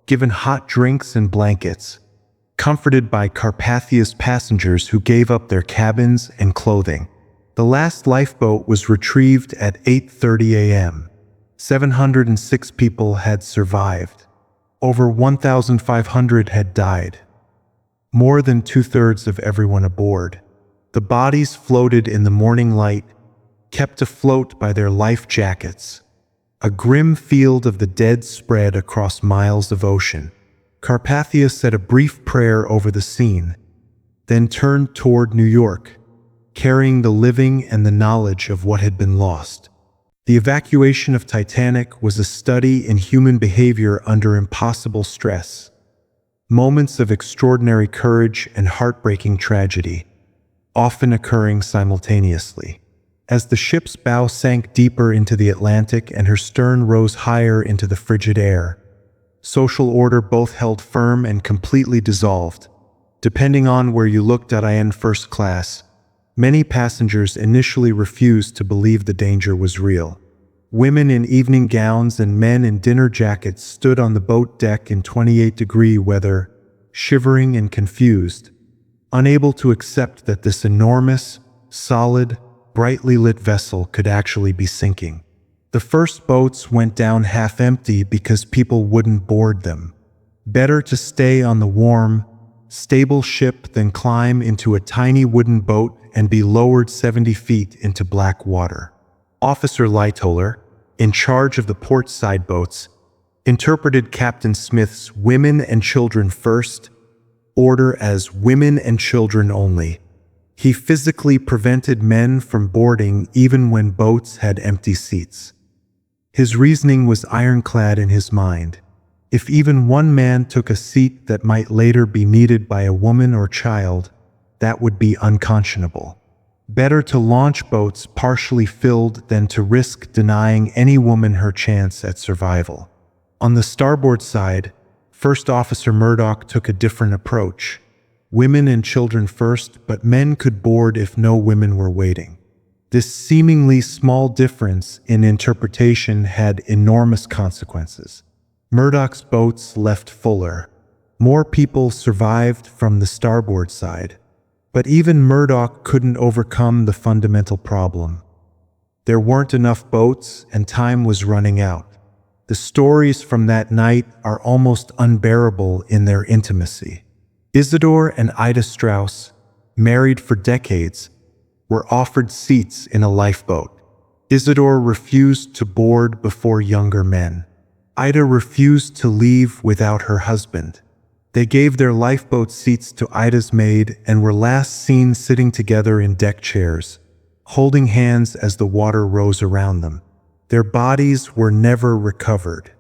given hot drinks and blankets, comforted by Carpathia's passengers who gave up their cabins and clothing. The last lifeboat was retrieved at 8:30 a.m. 706 people had survived. Over 1,500 had died. More than two-thirds of everyone aboard. The bodies floated in the morning light, kept afloat by their life jackets. A grim field of the dead spread across miles of ocean. Carpathia said a brief prayer over the scene, then turned toward New York, carrying the living and the knowledge of what had been lost. The evacuation of Titanic was a study in human behavior under impossible stress. Moments of extraordinary courage and heartbreaking tragedy, often occurring simultaneously. As the ship's bow sank deeper into the Atlantic and her stern rose higher into the frigid air, social order both held firm and completely dissolved. Depending on where you looked at in first class, many passengers initially refused to believe the danger was real. Women in evening gowns and men in dinner jackets stood on the boat deck in 28-degree weather, shivering and confused, unable to accept that this enormous, solid, brightly lit vessel could actually be sinking. The first boats went down half empty because people wouldn't board them. Better to stay on the warm, stable ship than climb into a tiny wooden boat and be lowered 70 feet into black water. Officer Lightoller, in charge of the port side boats, interpreted Captain Smith's "women and children first" order as "women and children only." He physically prevented men from boarding even when boats had empty seats. His reasoning was ironclad in his mind. If even one man took a seat that might later be needed by a woman or child, that would be unconscionable. Better to launch boats partially filled than to risk denying any woman her chance at survival. On the starboard side, First Officer Murdoch took a different approach. Women and children first, but men could board if no women were waiting. This seemingly small difference in interpretation had enormous consequences. Murdoch's boats left fuller. More people survived from the starboard side. But even Murdoch couldn't overcome the fundamental problem. There weren't enough boats and time was running out. The stories from that night are almost unbearable in their intimacy. Isidore and Ida Strauss, married for decades, were offered seats in a lifeboat. Isidore refused to board before younger men. Ida refused to leave without her husband. They gave their lifeboat seats to Ida's maid and were last seen sitting together in deck chairs, holding hands as the water rose around them. Their bodies were never recovered.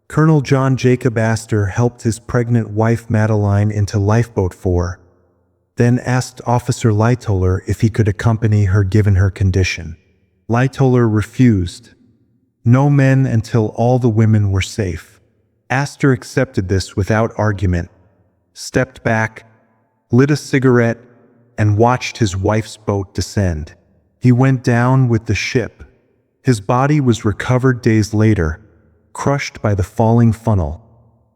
Colonel John Jacob Astor helped his pregnant wife Madeline into Lifeboat 4, then asked Officer Lightoller if he could accompany her given her condition. Lightoller refused. No men until all the women were safe. Astor accepted this without argument, stepped back, lit a cigarette, and watched his wife's boat descend. He went down with the ship, His body was recovered days later, crushed by the falling funnel,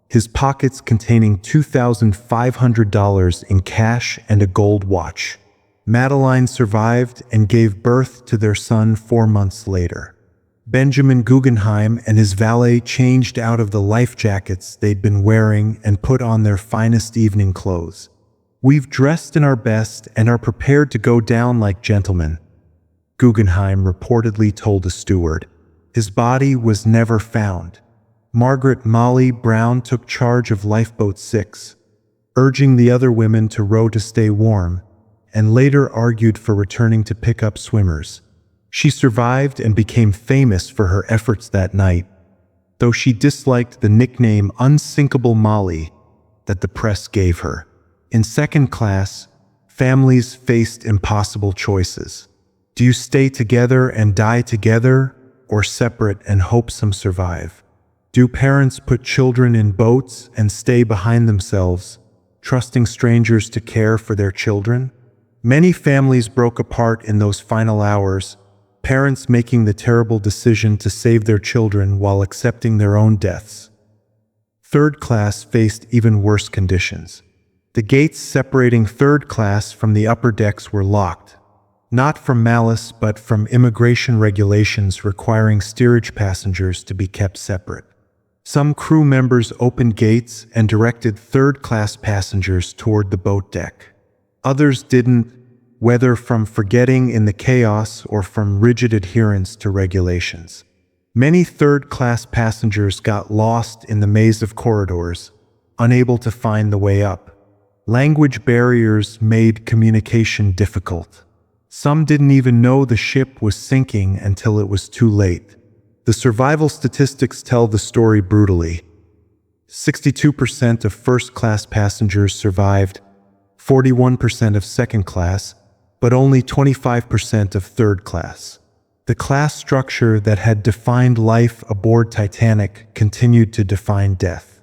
his pockets containing $2,500 in cash and a gold watch. Madeline survived and gave birth to their son 4 months later. Benjamin Guggenheim and his valet changed out of the life jackets they'd been wearing and put on their finest evening clothes. "We've dressed in our best and are prepared to go down like gentlemen," Guggenheim reportedly told a steward. His body was never found. Margaret Molly Brown took charge of Lifeboat 6, urging the other women to row to stay warm, and later argued for returning to pick up swimmers. She survived and became famous for her efforts that night, though she disliked the nickname Unsinkable Molly that the press gave her. In second class, families faced impossible choices. Do you stay together and die together, or separate and hope some survive? Do parents put children in boats and stay behind themselves, trusting strangers to care for their children? Many families broke apart in those final hours, parents making the terrible decision to save their children while accepting their own deaths. Third class faced even worse conditions. The gates separating third class from the upper decks were locked, not from malice but from immigration regulations requiring steerage passengers to be kept separate. Some crew members opened gates and directed third-class passengers toward the boat deck. Others didn't, whether from forgetting in the chaos or from rigid adherence to regulations. Many third-class passengers got lost in the maze of corridors, unable to find the way up. Language barriers made communication difficult. Some didn't even know the ship was sinking until it was too late. The survival statistics tell the story brutally. 62% of first-class passengers survived, 41% of second class, but only 25% of third class. The class structure that had defined life aboard Titanic continued to define death.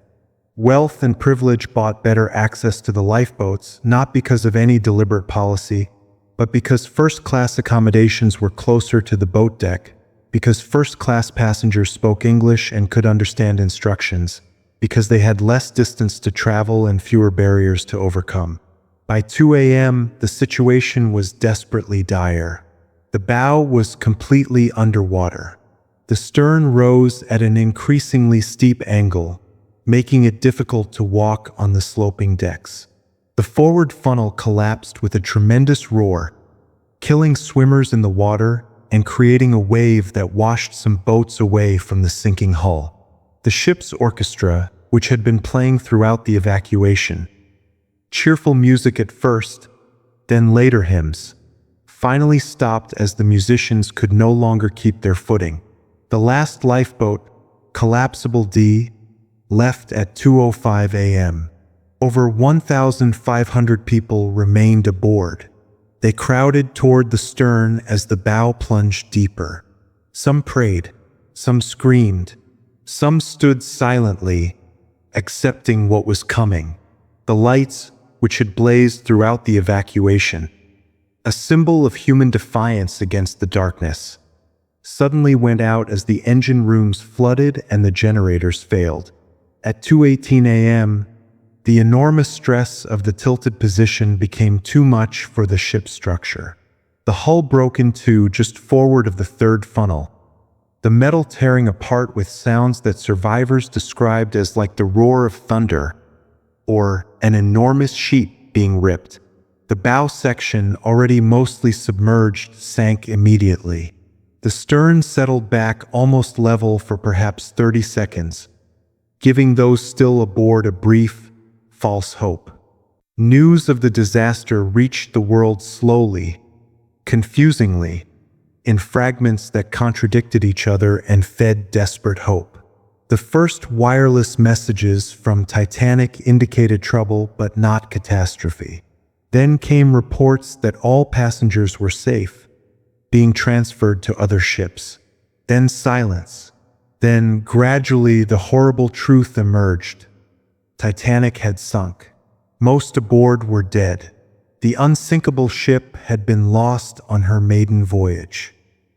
Wealth and privilege bought better access to the lifeboats, not because of any deliberate policy, but because first-class accommodations were closer to the boat deck, because first-class passengers spoke English and could understand instructions, because they had less distance to travel and fewer barriers to overcome. By 2 a.m., the situation was desperately dire. The bow was completely underwater. The stern rose at an increasingly steep angle, making it difficult to walk on the sloping decks. The forward funnel collapsed with a tremendous roar, killing swimmers in the water and creating a wave that washed some boats away from the sinking hull. The ship's orchestra, which had been playing throughout the evacuation, cheerful music at first, then later hymns, finally stopped as the musicians could no longer keep their footing. The last lifeboat, Collapsible D, left at 2:05 a.m. Over 1,500 people remained aboard. They crowded toward the stern as the bow plunged deeper. Some prayed, some screamed, some stood silently, accepting what was coming. The lights, which had blazed throughout the evacuation, a symbol of human defiance against the darkness, suddenly went out as the engine rooms flooded and the generators failed. At 2:18 a.m., the enormous stress of the tilted position became too much for the ship's structure. The hull broke in two just forward of the third funnel, the metal tearing apart with sounds that survivors described as like the roar of thunder or an enormous sheet being ripped. The bow section, already mostly submerged, sank immediately. The stern settled back almost level for perhaps 30 seconds, giving those still aboard a brief, false hope. News of the disaster reached the world slowly, confusingly, in fragments that contradicted each other and fed desperate hope. The first wireless messages from Titanic indicated trouble but not catastrophe. Then came reports that all passengers were safe, being transferred to other ships. Then silence. Then gradually the horrible truth emerged. Titanic had sunk. Most aboard were dead. The unsinkable ship had been lost on her maiden voyage.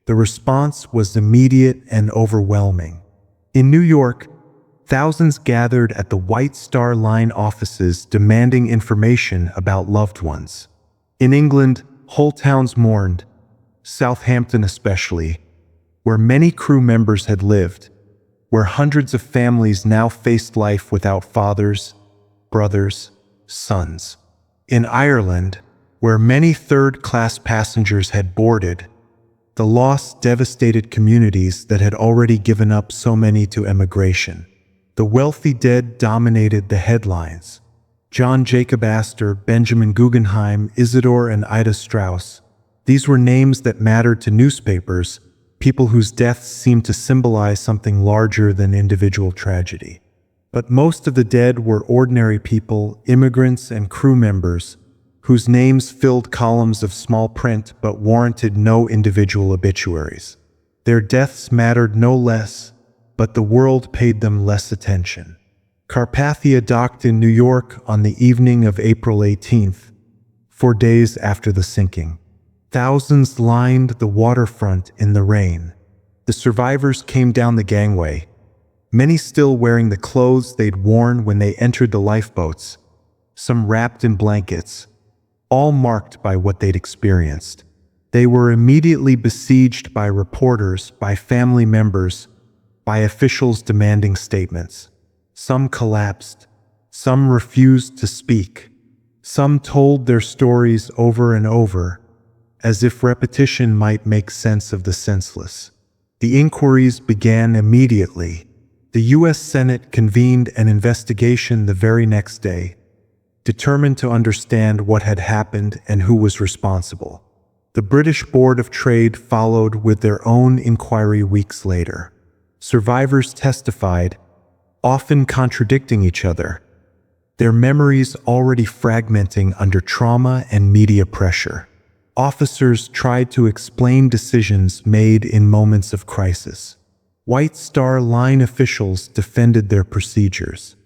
The response was immediate and overwhelming. In New York, thousands gathered at the White Star Line offices demanding information about loved ones. In England, whole towns mourned, Southampton especially, where many crew members had lived, where hundreds of families now faced life without fathers, brothers, sons. In Ireland, where many third-class passengers had boarded, the loss devastated communities that had already given up so many to emigration. The wealthy dead dominated the headlines. John Jacob Astor, Benjamin Guggenheim, Isidore and Ida Strauss. These were names that mattered to newspapers, people whose deaths seemed to symbolize something larger than individual tragedy. But most of the dead were ordinary people, immigrants and crew members, whose names filled columns of small print but warranted no individual obituaries. Their deaths mattered no less, but the world paid them less attention. Carpathia docked in New York on the evening of April 18th, 4 days after the sinking. Thousands lined the waterfront in the rain. The survivors came down the gangway, many still wearing the clothes they'd worn when they entered the lifeboats, some wrapped in blankets, all marked by what they'd experienced. They were immediately besieged by reporters, by family members, by officials demanding statements. Some collapsed, some refused to speak, some told their stories over and over, as if repetition might make sense of the senseless. The inquiries began immediately. The U.S. Senate convened an investigation the very next day, determined to understand what had happened and who was responsible. The British Board of Trade followed with their own inquiry weeks later. Survivors testified, often contradicting each other, their memories already fragmenting under trauma and media pressure. Officers tried to explain decisions made in moments of crisis. White Star Line officials defended their procedures.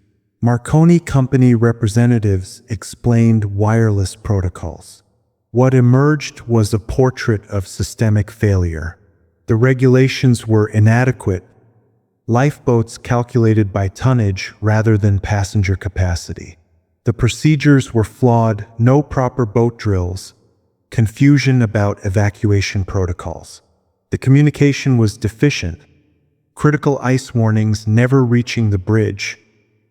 Marconi Company representatives explained wireless protocols. What emerged was a portrait of systemic failure. The regulations were inadequate, lifeboats calculated by tonnage rather than passenger capacity. The procedures were flawed, no proper boat drills, confusion about evacuation protocols. The communication was deficient, critical ice warnings never reaching the bridge,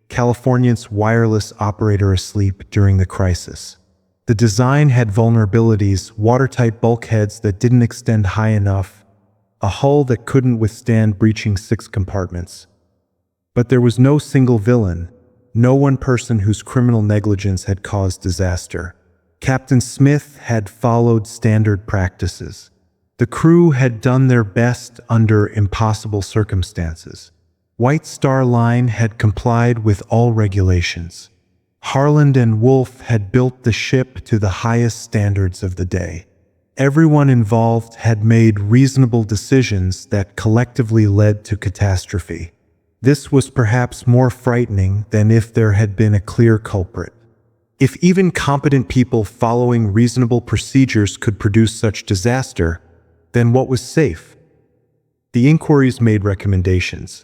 Californians' wireless operator asleep during the crisis. The design had vulnerabilities, watertight bulkheads that didn't extend high enough, a hull that couldn't withstand breaching 6 compartments. But there was no single villain, no one person whose criminal negligence had caused disaster. Captain Smith had followed standard practices. The crew had done their best under impossible circumstances. White Star Line had complied with all regulations. Harland and Wolff had built the ship to the highest standards of the day. Everyone involved had made reasonable decisions that collectively led to catastrophe. This was perhaps more frightening than if there had been a clear culprit. If even competent people following reasonable procedures could produce such disaster, then what was safe? The inquiries made recommendations.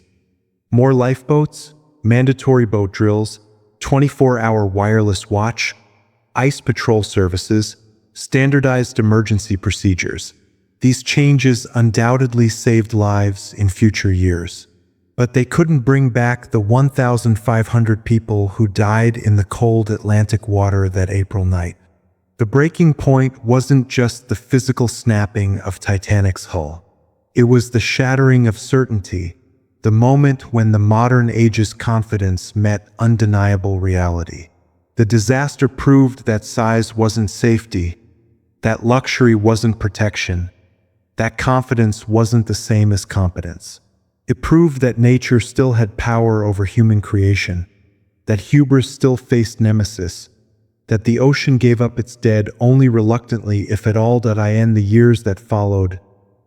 More lifeboats, mandatory boat drills, 24-hour wireless watch, ice patrol services, standardized emergency procedures. These changes undoubtedly saved lives in future years. But they couldn't bring back the 1,500 people who died in the cold Atlantic water that April night. The breaking point wasn't just the physical snapping of Titanic's hull. It was the shattering of certainty, the moment when the modern age's confidence met undeniable reality. The disaster proved that size wasn't safety, that luxury wasn't protection, that confidence wasn't the same as competence. It proved that nature still had power over human creation, that hubris still faced nemesis, that the ocean gave up its dead only reluctantly, if at all. In the years that followed,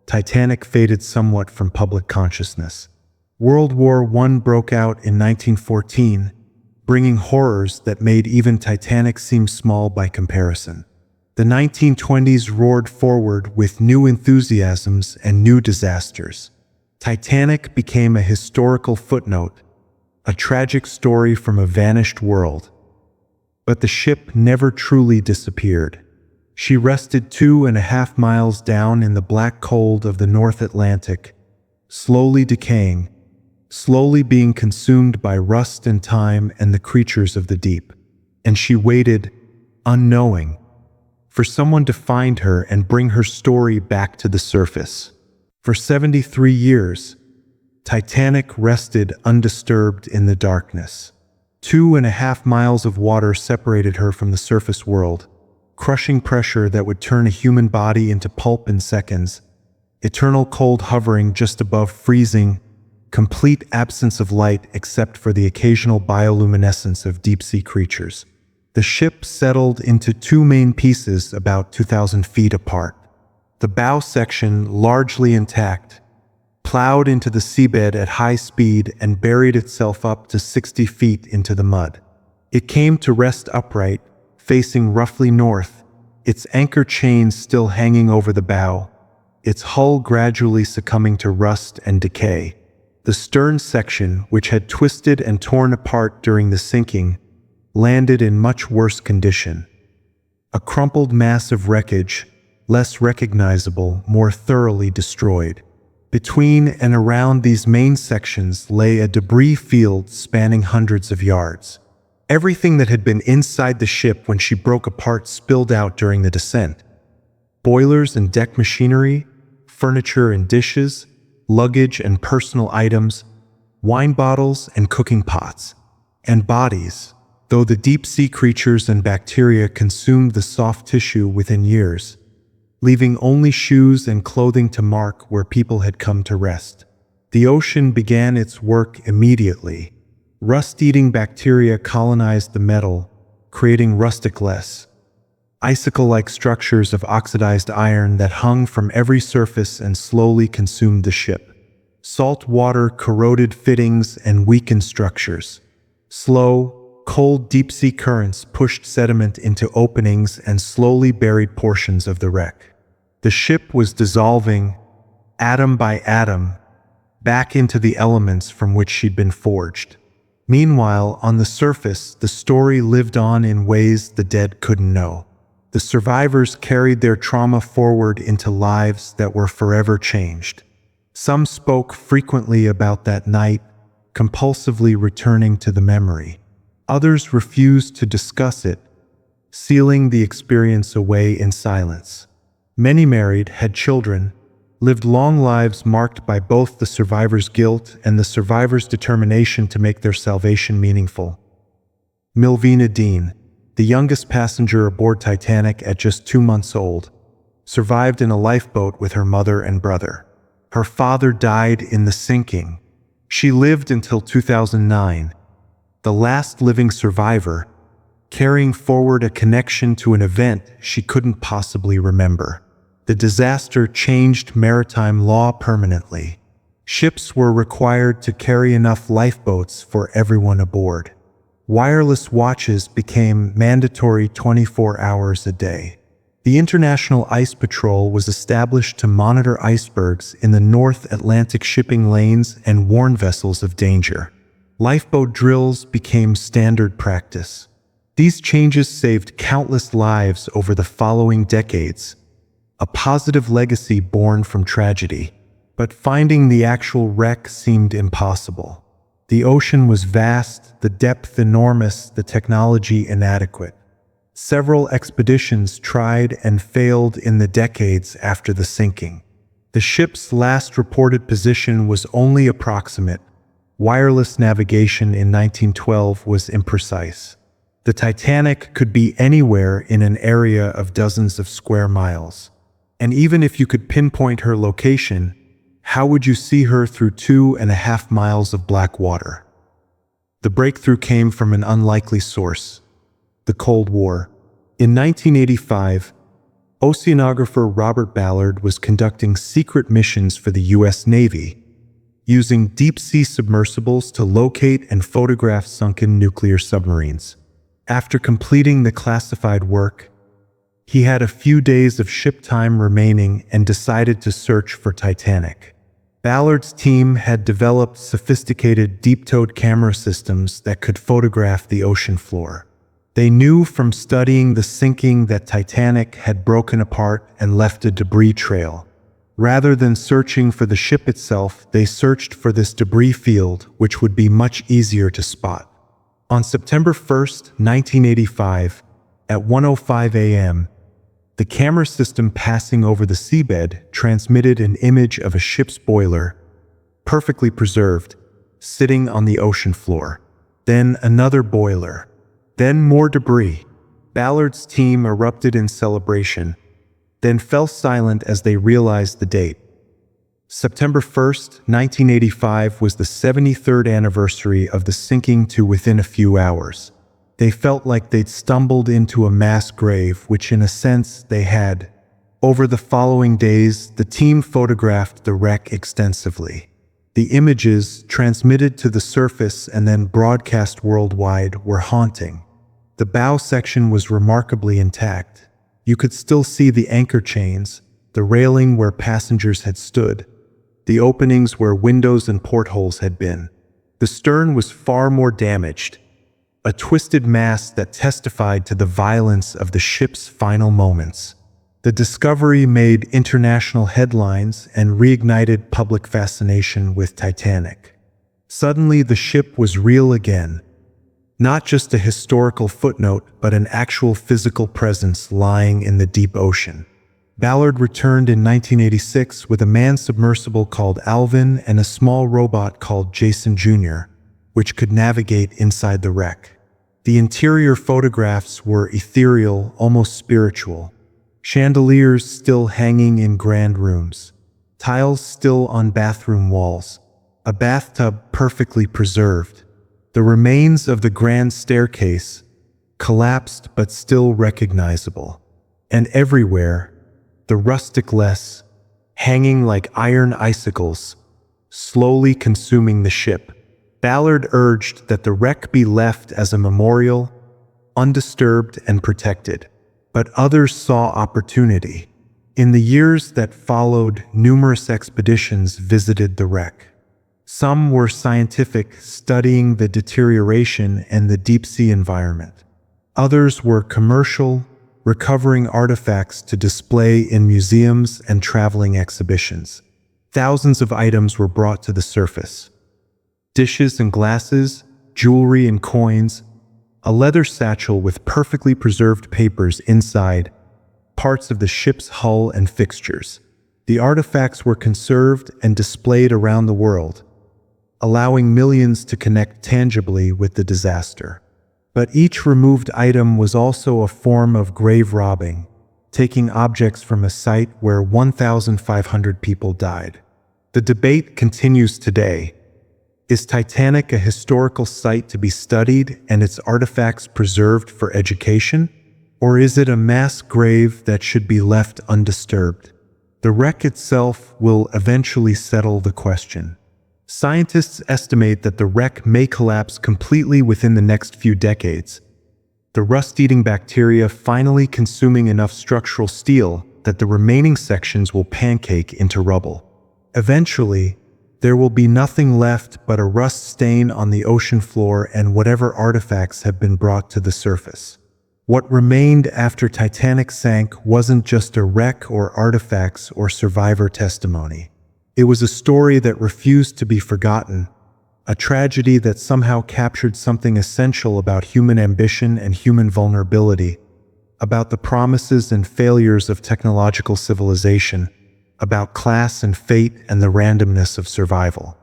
Titanic faded somewhat from public consciousness. World War I broke out in 1914, bringing horrors that made even Titanic seem small by comparison. The 1920s roared forward with new enthusiasms and new disasters. Titanic became a historical footnote, a tragic story from a vanished world. But the ship never truly disappeared. She rested 2.5 miles down in the black cold of the North Atlantic, slowly decaying, slowly being consumed by rust and time and the creatures of the deep. And she waited, unknowing, for someone to find her and bring her story back to the surface. For 73 years, Titanic rested undisturbed in the darkness. 2.5 miles of water separated her from the surface world, crushing pressure that would turn a human body into pulp in seconds, eternal cold hovering just above freezing, complete absence of light except for the occasional bioluminescence of deep-sea creatures. The ship settled into two main pieces about 2,000 feet apart. The bow section, largely intact, plowed into the seabed at high speed and buried itself up to 60 feet into the mud. It came to rest upright, facing roughly north, its anchor chains still hanging over the bow, its hull gradually succumbing to rust and decay. The stern section, which had twisted and torn apart during the sinking, landed in much worse condition. A crumpled mass of wreckage, less recognizable, more thoroughly destroyed. Between and around these main sections lay a debris field spanning hundreds of yards. Everything that had been inside the ship when she broke apart spilled out during the descent. Boilers and deck machinery, furniture and dishes, luggage and personal items, wine bottles and cooking pots, and bodies, though the deep-sea creatures and bacteria consumed the soft tissue within years, leaving only shoes and clothing to mark where people had come to rest. The ocean began its work immediately. Rust-eating bacteria colonized the metal, creating rustic-less, icicle-like structures of oxidized iron that hung from every surface and slowly consumed the ship. Salt water corroded fittings and weakened structures. Slow, cold deep-sea currents pushed sediment into openings and slowly buried portions of the wreck. The ship was dissolving, atom by atom, back into the elements from which she'd been forged. Meanwhile, on the surface, the story lived on in ways the dead couldn't know. The survivors carried their trauma forward into lives that were forever changed. Some spoke frequently about that night, compulsively returning to the memory. Others refused to discuss it, sealing the experience away in silence. Many married, had children, lived long lives marked by both the survivors' guilt and the survivors' determination to make their salvation meaningful. Milvina Dean, the youngest passenger aboard Titanic at just 2 months old, survived in a lifeboat with her mother and brother. Her father died in the sinking. She lived until 2009, the last living survivor, carrying forward a connection to an event she couldn't possibly remember. The disaster changed maritime law permanently. Ships were required to carry enough lifeboats for everyone aboard. Wireless watches became mandatory 24 hours a day. The International Ice Patrol was established to monitor icebergs in the North Atlantic shipping lanes and warn vessels of danger. Lifeboat drills became standard practice. These changes saved countless lives over the following decades, a positive legacy born from tragedy. But finding the actual wreck seemed impossible. The ocean was vast, the depth enormous, the technology inadequate. Several expeditions tried and failed in the decades after the sinking. The ship's last reported position was only approximate. Wireless navigation in 1912 was imprecise. The Titanic could be anywhere in an area of dozens of square miles. And even if you could pinpoint her location, how would you see her through 2.5 miles of black water? The breakthrough came from an unlikely source: the Cold War. In 1985, oceanographer Robert Ballard was conducting secret missions for the U.S. Navy, using deep-sea submersibles to locate and photograph sunken nuclear submarines. After completing the classified work, He had a few days of ship time remaining and decided to search for Titanic. Ballard's team had developed sophisticated deep-towed camera systems that could photograph the ocean floor. They knew from studying the sinking that Titanic had broken apart and left a debris trail. Rather than searching for the ship itself, they searched for this debris field, which would be much easier to spot. On September 1st, 1985, at 1:05 a.m., the camera system passing over the seabed transmitted an image of a ship's boiler, perfectly preserved, sitting on the ocean floor. Then another boiler. Then more debris. Ballard's team erupted in celebration, then fell silent as they realized the date. September 1st, 1985 was the 73rd anniversary of the sinking to within a few hours. They felt like they'd stumbled into a mass grave, which in a sense they had. Over the following days, the team photographed the wreck extensively. The images, transmitted to the surface and then broadcast worldwide, were haunting. The bow section was remarkably intact. You could still see the anchor chains, the railing where passengers had stood, the openings where windows and portholes had been. The stern was far more damaged, a twisted mass that testified to the violence of the ship's final moments. The discovery made international headlines and reignited public fascination with Titanic. Suddenly, the ship was real again. Not just a historical footnote, but an actual physical presence lying in the deep ocean. Ballard returned in 1986 with a manned submersible called Alvin and a small robot called Jason Jr., which could navigate inside the wreck. The interior photographs were ethereal, almost spiritual. Chandeliers still hanging in grand rooms. Tiles still on bathroom walls. A bathtub perfectly preserved. The remains of the grand staircase, collapsed but still recognizable. And everywhere, the rustic less, hanging like iron icicles, slowly consuming the ship. Ballard urged that the wreck be left as a memorial, undisturbed and protected. But others saw opportunity. In the years that followed, numerous expeditions visited the wreck. Some were scientific, studying the deterioration and the deep-sea environment. Others were commercial, recovering artifacts to display in museums and traveling exhibitions. Thousands of items were brought to the surface. Dishes and glasses, jewelry and coins, a leather satchel with perfectly preserved papers inside, parts of the ship's hull and fixtures. The artifacts were conserved and displayed around the world, allowing millions to connect tangibly with the disaster. But each removed item was also a form of grave robbing, taking objects from a site where 1,500 people died. The debate continues today. Is Titanic a historical site to be studied and its artifacts preserved for education? Or is it a mass grave that should be left undisturbed? The wreck itself will eventually settle the question. Scientists estimate that the wreck may collapse completely within the next few decades, the rust-eating bacteria finally consuming enough structural steel that the remaining sections will pancake into rubble. Eventually, there will be nothing left but a rust stain on the ocean floor and whatever artifacts have been brought to the surface. What remained after Titanic sank wasn't just a wreck or artifacts or survivor testimony. It was a story that refused to be forgotten, a tragedy that somehow captured something essential about human ambition and human vulnerability, about the promises and failures of technological civilization, about class and fate and the randomness of survival.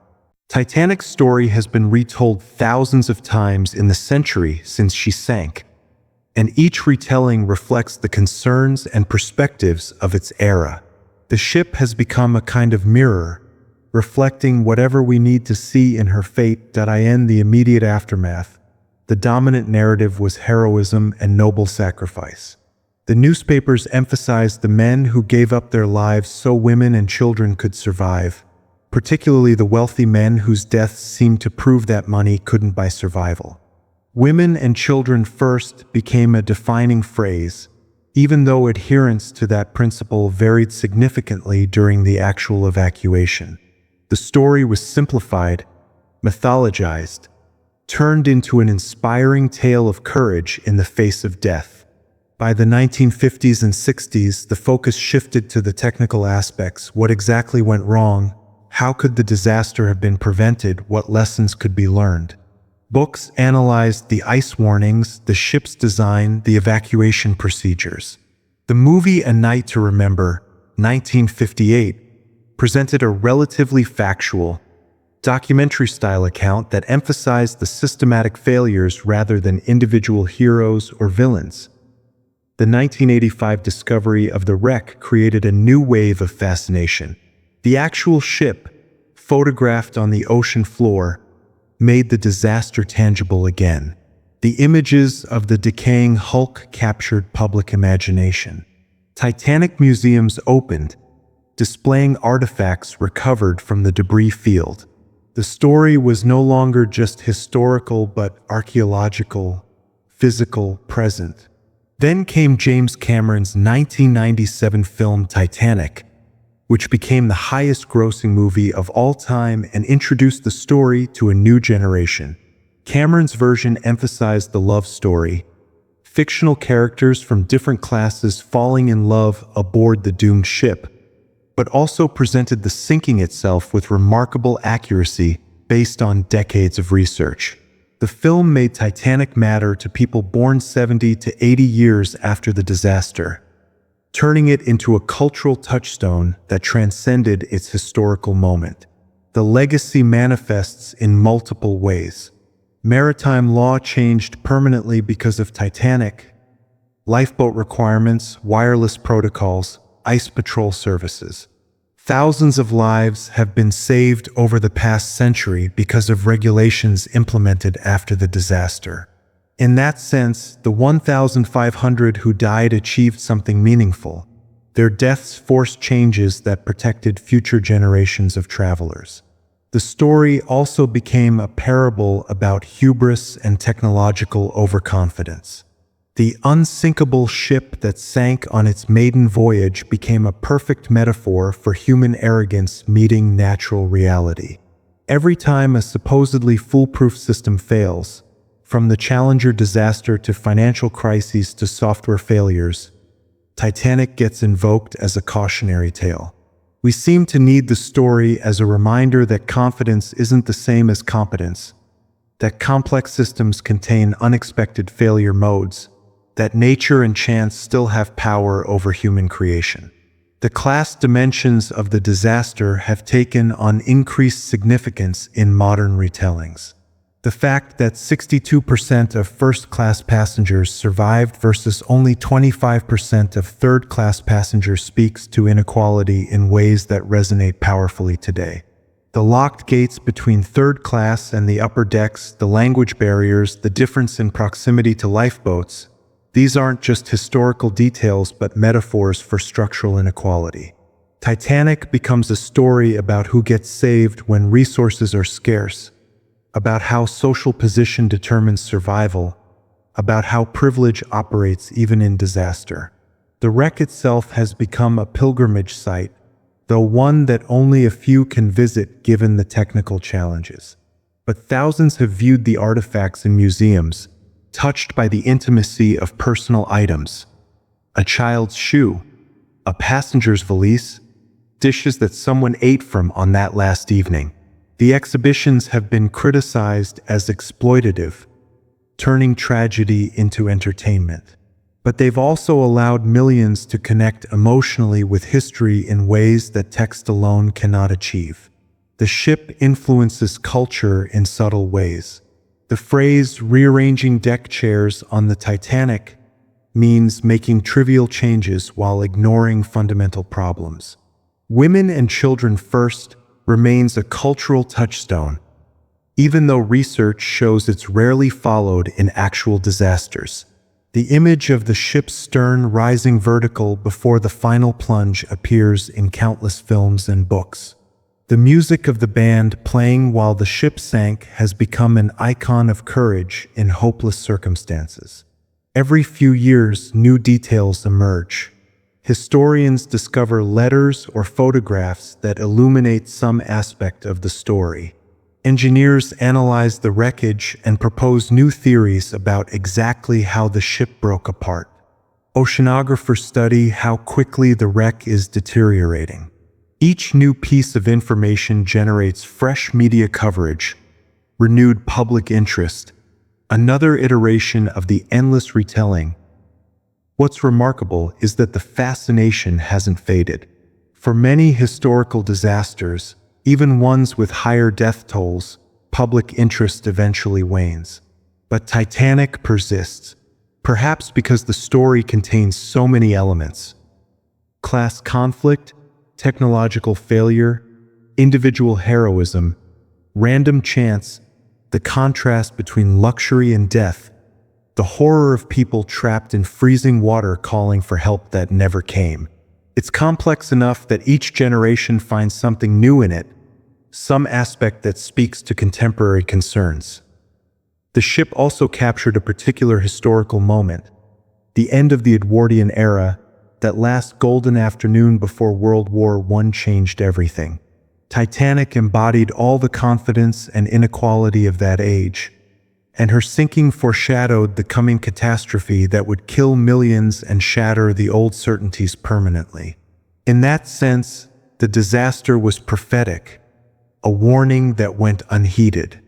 Titanic's story has been retold thousands of times in the century since she sank, and each retelling reflects the concerns and perspectives of its era. The ship has become a kind of mirror, reflecting whatever we need to see in her fate. In the immediate aftermath, the dominant narrative was heroism and noble sacrifice. The newspapers emphasized the men who gave up their lives so women and children could survive, particularly the wealthy men whose deaths seemed to prove that money couldn't buy survival. Women and children first became a defining phrase, even though adherence to that principle varied significantly during the actual evacuation. The story was simplified, mythologized, turned into an inspiring tale of courage in the face of death. By the 1950s and 60s, the focus shifted to the technical aspects. What exactly went wrong? How could the disaster have been prevented? What lessons could be learned? Books analyzed the ice warnings, the ship's design, the evacuation procedures. The movie A Night to Remember, 1958, presented a relatively factual, documentary-style account that emphasized the systematic failures rather than individual heroes or villains. The 1985 discovery of the wreck created a new wave of fascination. The actual ship, photographed on the ocean floor, made the disaster tangible again. The images of the decaying hulk captured public imagination. Titanic museums opened, displaying artifacts recovered from the debris field. The story was no longer just historical but archaeological, physical, present. Then came James Cameron's 1997 film Titanic, which became the highest-grossing movie of all time and introduced the story to a new generation. Cameron's version emphasized the love story, fictional characters from different classes falling in love aboard the doomed ship, but also presented the sinking itself with remarkable accuracy based on decades of research. The film made Titanic matter to people born 70 to 80 years after the disaster, turning it into a cultural touchstone that transcended its historical moment. The legacy manifests in multiple ways. Maritime law changed permanently because of Titanic. Lifeboat requirements, wireless protocols, ice patrol services. Thousands of lives have been saved over the past century because of regulations implemented after the disaster. In that sense, the 1,500 who died achieved something meaningful. Their deaths forced changes that protected future generations of travelers. The story also became a parable about hubris and technological overconfidence. The unsinkable ship that sank on its maiden voyage became a perfect metaphor for human arrogance meeting natural reality. Every time a supposedly foolproof system fails, from the Challenger disaster to financial crises to software failures, Titanic gets invoked as a cautionary tale. We seem to need the story as a reminder that confidence isn't the same as competence, that complex systems contain unexpected failure modes, that nature and chance still have power over human creation. The class dimensions of the disaster have taken on increased significance in modern retellings. The fact that 62% of first-class passengers survived versus only 25% of third-class passengers speaks to inequality in ways that resonate powerfully today. The locked gates between third class and the upper decks, the language barriers, the difference in proximity to lifeboats, these aren't just historical details but metaphors for structural inequality. Titanic becomes a story about who gets saved when resources are scarce, about how social position determines survival, about how privilege operates even in disaster. The wreck itself has become a pilgrimage site, though one that only a few can visit given the technical challenges. But thousands have viewed the artifacts in museums, touched by the intimacy of personal items. A child's shoe, a passenger's valise, dishes that someone ate from on that last evening. The exhibitions have been criticized as exploitative, turning tragedy into entertainment. But they've also allowed millions to connect emotionally with history in ways that text alone cannot achieve. The ship influences culture in subtle ways. The phrase "rearranging deck chairs on the Titanic" means making trivial changes while ignoring fundamental problems. Women and children first remains a cultural touchstone, even though research shows it's rarely followed in actual disasters. The image of the ship's stern rising vertical before the final plunge appears in countless films and books. The music of the band playing while the ship sank has become an icon of courage in hopeless circumstances. Every few years, new details emerge. Historians discover letters or photographs that illuminate some aspect of the story. Engineers analyze the wreckage and propose new theories about exactly how the ship broke apart. Oceanographers study how quickly the wreck is deteriorating. Each new piece of information generates fresh media coverage, renewed public interest, another iteration of the endless retelling. What's remarkable is that the fascination hasn't faded. For many historical disasters, even ones with higher death tolls, public interest eventually wanes. But Titanic persists, perhaps because the story contains so many elements: class conflict, technological failure, individual heroism, random chance, the contrast between luxury and death, the horror of people trapped in freezing water calling for help that never came. It's complex enough that each generation finds something new in it, some aspect that speaks to contemporary concerns. The ship also captured a particular historical moment, the end of the Edwardian era, that last golden afternoon before World War I changed everything. Titanic embodied all the confidence and inequality of that age, and her sinking foreshadowed the coming catastrophe that would kill millions and shatter the old certainties permanently. In that sense, the disaster was prophetic, a warning that went unheeded.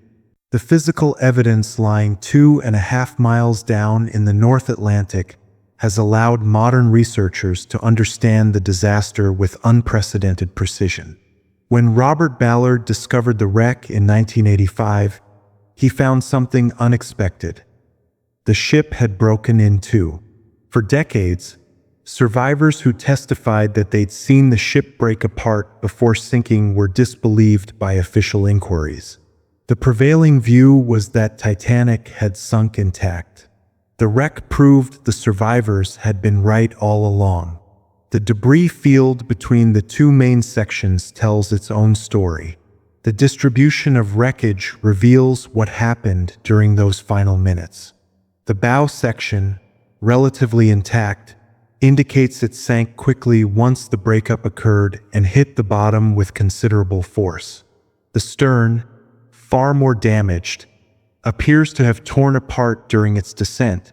The physical evidence lying 2.5 miles down in the North Atlantic has allowed modern researchers to understand the disaster with unprecedented precision. When Robert Ballard discovered the wreck in 1985, he found something unexpected. The ship had broken in two. For decades, survivors who testified that they'd seen the ship break apart before sinking were disbelieved by official inquiries. The prevailing view was that Titanic had sunk intact. The wreck proved the survivors had been right all along. The debris field between the two main sections tells its own story. The distribution of wreckage reveals what happened during those final minutes. The bow section, relatively intact, indicates it sank quickly once the breakup occurred and hit the bottom with considerable force. The stern, far more damaged, appears to have torn apart during its descent,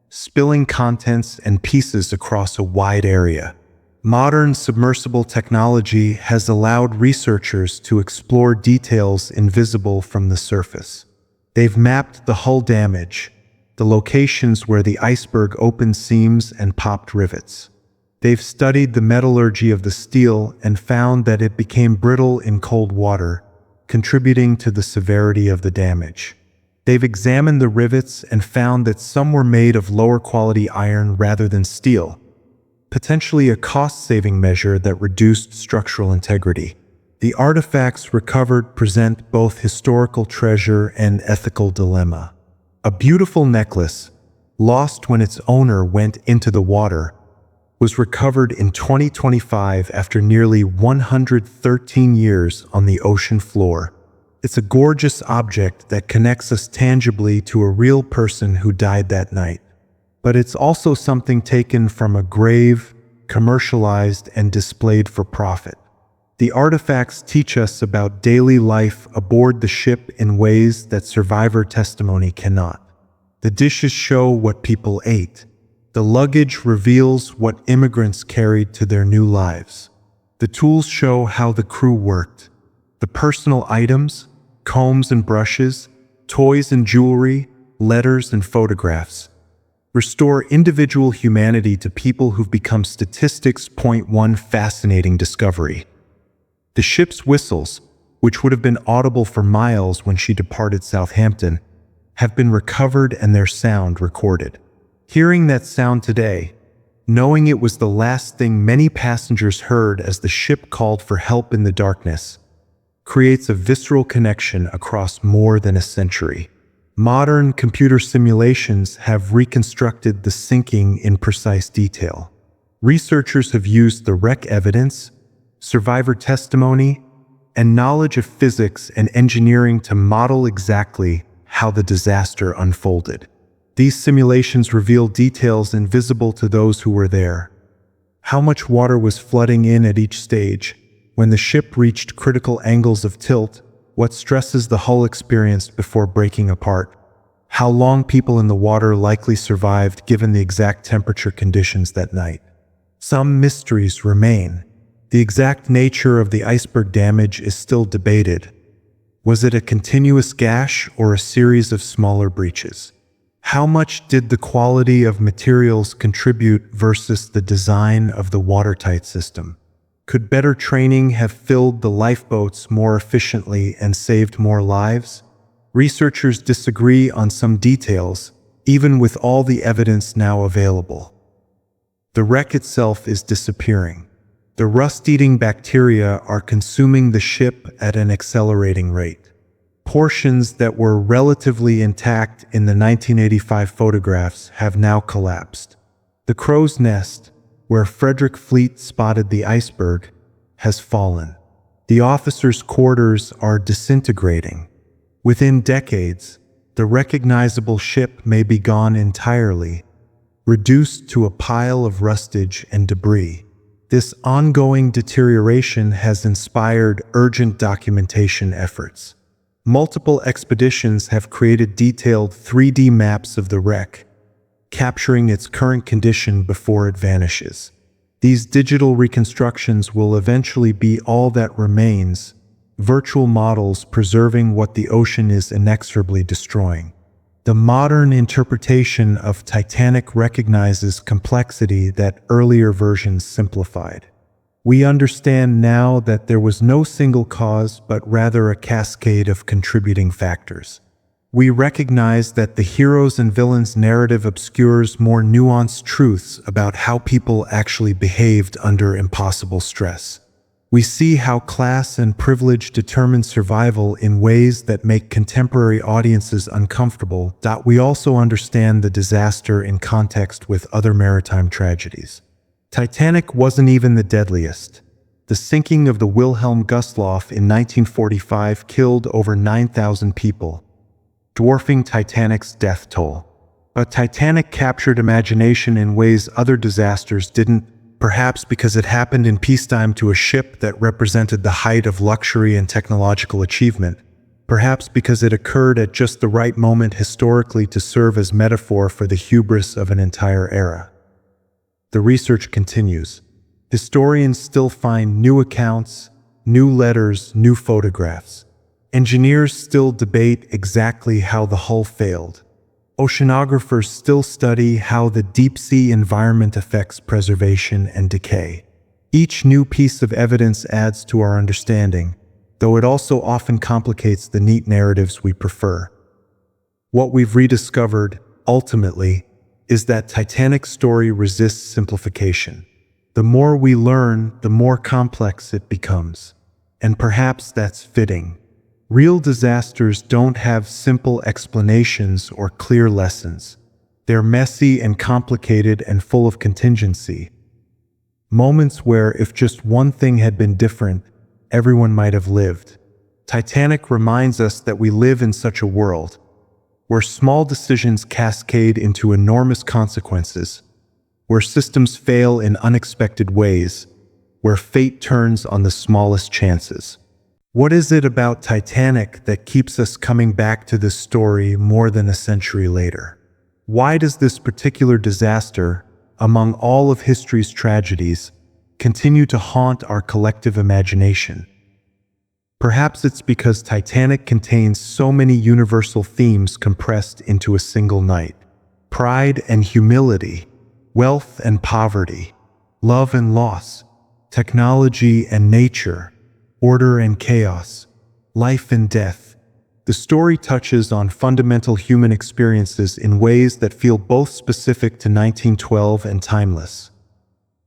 spilling contents and pieces across a wide area. Modern submersible technology has allowed researchers to explore details invisible from the surface. They've mapped the hull damage, the locations where the iceberg opened seams and popped rivets. They've studied the metallurgy of the steel and found that it became brittle in cold water, contributing to the severity of the damage. They've examined the rivets and found that some were made of lower quality iron rather than steel, potentially a cost-saving measure that reduced structural integrity. The artifacts recovered present both historical treasure and ethical dilemma. A beautiful necklace, lost when its owner went into the water, was recovered in 2025 after nearly 113 years on the ocean floor. It's a gorgeous object that connects us tangibly to a real person who died that night. But it's also something taken from a grave, commercialized, and displayed for profit. The artifacts teach us about daily life aboard the ship in ways that survivor testimony cannot. The dishes show what people ate. The luggage reveals what immigrants carried to their new lives. The tools show how the crew worked. The personal items, combs and brushes, toys and jewelry, letters and photographs, restore individual humanity to people who've become statistics. One fascinating discovery. The ship's whistles, which would have been audible for miles when she departed Southampton, have been recovered and their sound recorded. Hearing that sound today, knowing it was the last thing many passengers heard as the ship called for help in the darkness, creates a visceral connection across more than a century. Modern computer simulations have reconstructed the sinking in precise detail. Researchers have used the wreck evidence, survivor testimony, and knowledge of physics and engineering to model exactly how the disaster unfolded. These simulations reveal details invisible to those who were there. How much water was flooding in at each stage, when the ship reached critical angles of tilt, what stresses the hull experienced before breaking apart, how long people in the water likely survived given the exact temperature conditions that night. Some mysteries remain. The exact nature of the iceberg damage is still debated. Was it a continuous gash or a series of smaller breaches? How much did the quality of materials contribute versus the design of the watertight system? Could better training have filled the lifeboats more efficiently and saved more lives? Researchers disagree on some details, even with all the evidence now available. The wreck itself is disappearing. The rust-eating bacteria are consuming the ship at an accelerating rate. Portions that were relatively intact in the 1985 photographs have now collapsed. The crow's nest, where Frederick Fleet spotted the iceberg, has fallen. The officers' quarters are disintegrating. Within decades, the recognizable ship may be gone entirely, reduced to a pile of rustage and debris. This ongoing deterioration has inspired urgent documentation efforts. Multiple expeditions have created detailed 3D maps of the wreck, capturing its current condition before it vanishes. These digital reconstructions will eventually be all that remains, virtual models preserving what the ocean is inexorably destroying. The modern interpretation of Titanic recognizes complexity that earlier versions simplified. We understand now that there was no single cause, but rather a cascade of contributing factors. We recognize that the heroes and villains narrative obscures more nuanced truths about how people actually behaved under impossible stress. We see how class and privilege determine survival in ways that make contemporary audiences uncomfortable. We also understand the disaster in context with other maritime tragedies. Titanic wasn't even the deadliest. The sinking of the Wilhelm Gustloff in 1945 killed over 9,000 people, dwarfing Titanic's death toll. But Titanic captured imagination in ways other disasters didn't, perhaps because it happened in peacetime to a ship that represented the height of luxury and technological achievement, perhaps because it occurred at just the right moment historically to serve as metaphor for the hubris of an entire era. The research continues. Historians still find new accounts, new letters, new photographs. Engineers still debate exactly how the hull failed. Oceanographers still study how the deep-sea environment affects preservation and decay. Each new piece of evidence adds to our understanding, though it also often complicates the neat narratives we prefer. What we've rediscovered, ultimately, is that Titanic's story resists simplification. The more we learn, the more complex it becomes. And perhaps that's fitting. Real disasters don't have simple explanations or clear lessons. They're messy and complicated and full of contingency. Moments where, if just one thing had been different, everyone might have lived. Titanic reminds us that we live in such a world, where small decisions cascade into enormous consequences, where systems fail in unexpected ways, where fate turns on the smallest chances. What is it about Titanic that keeps us coming back to this story more than a century later? Why does this particular disaster, among all of history's tragedies, continue to haunt our collective imagination? Perhaps it's because Titanic contains so many universal themes compressed into a single night. Pride and humility, wealth and poverty, love and loss, technology and nature, order and chaos, life and death. The story touches on fundamental human experiences in ways that feel both specific to 1912 and timeless.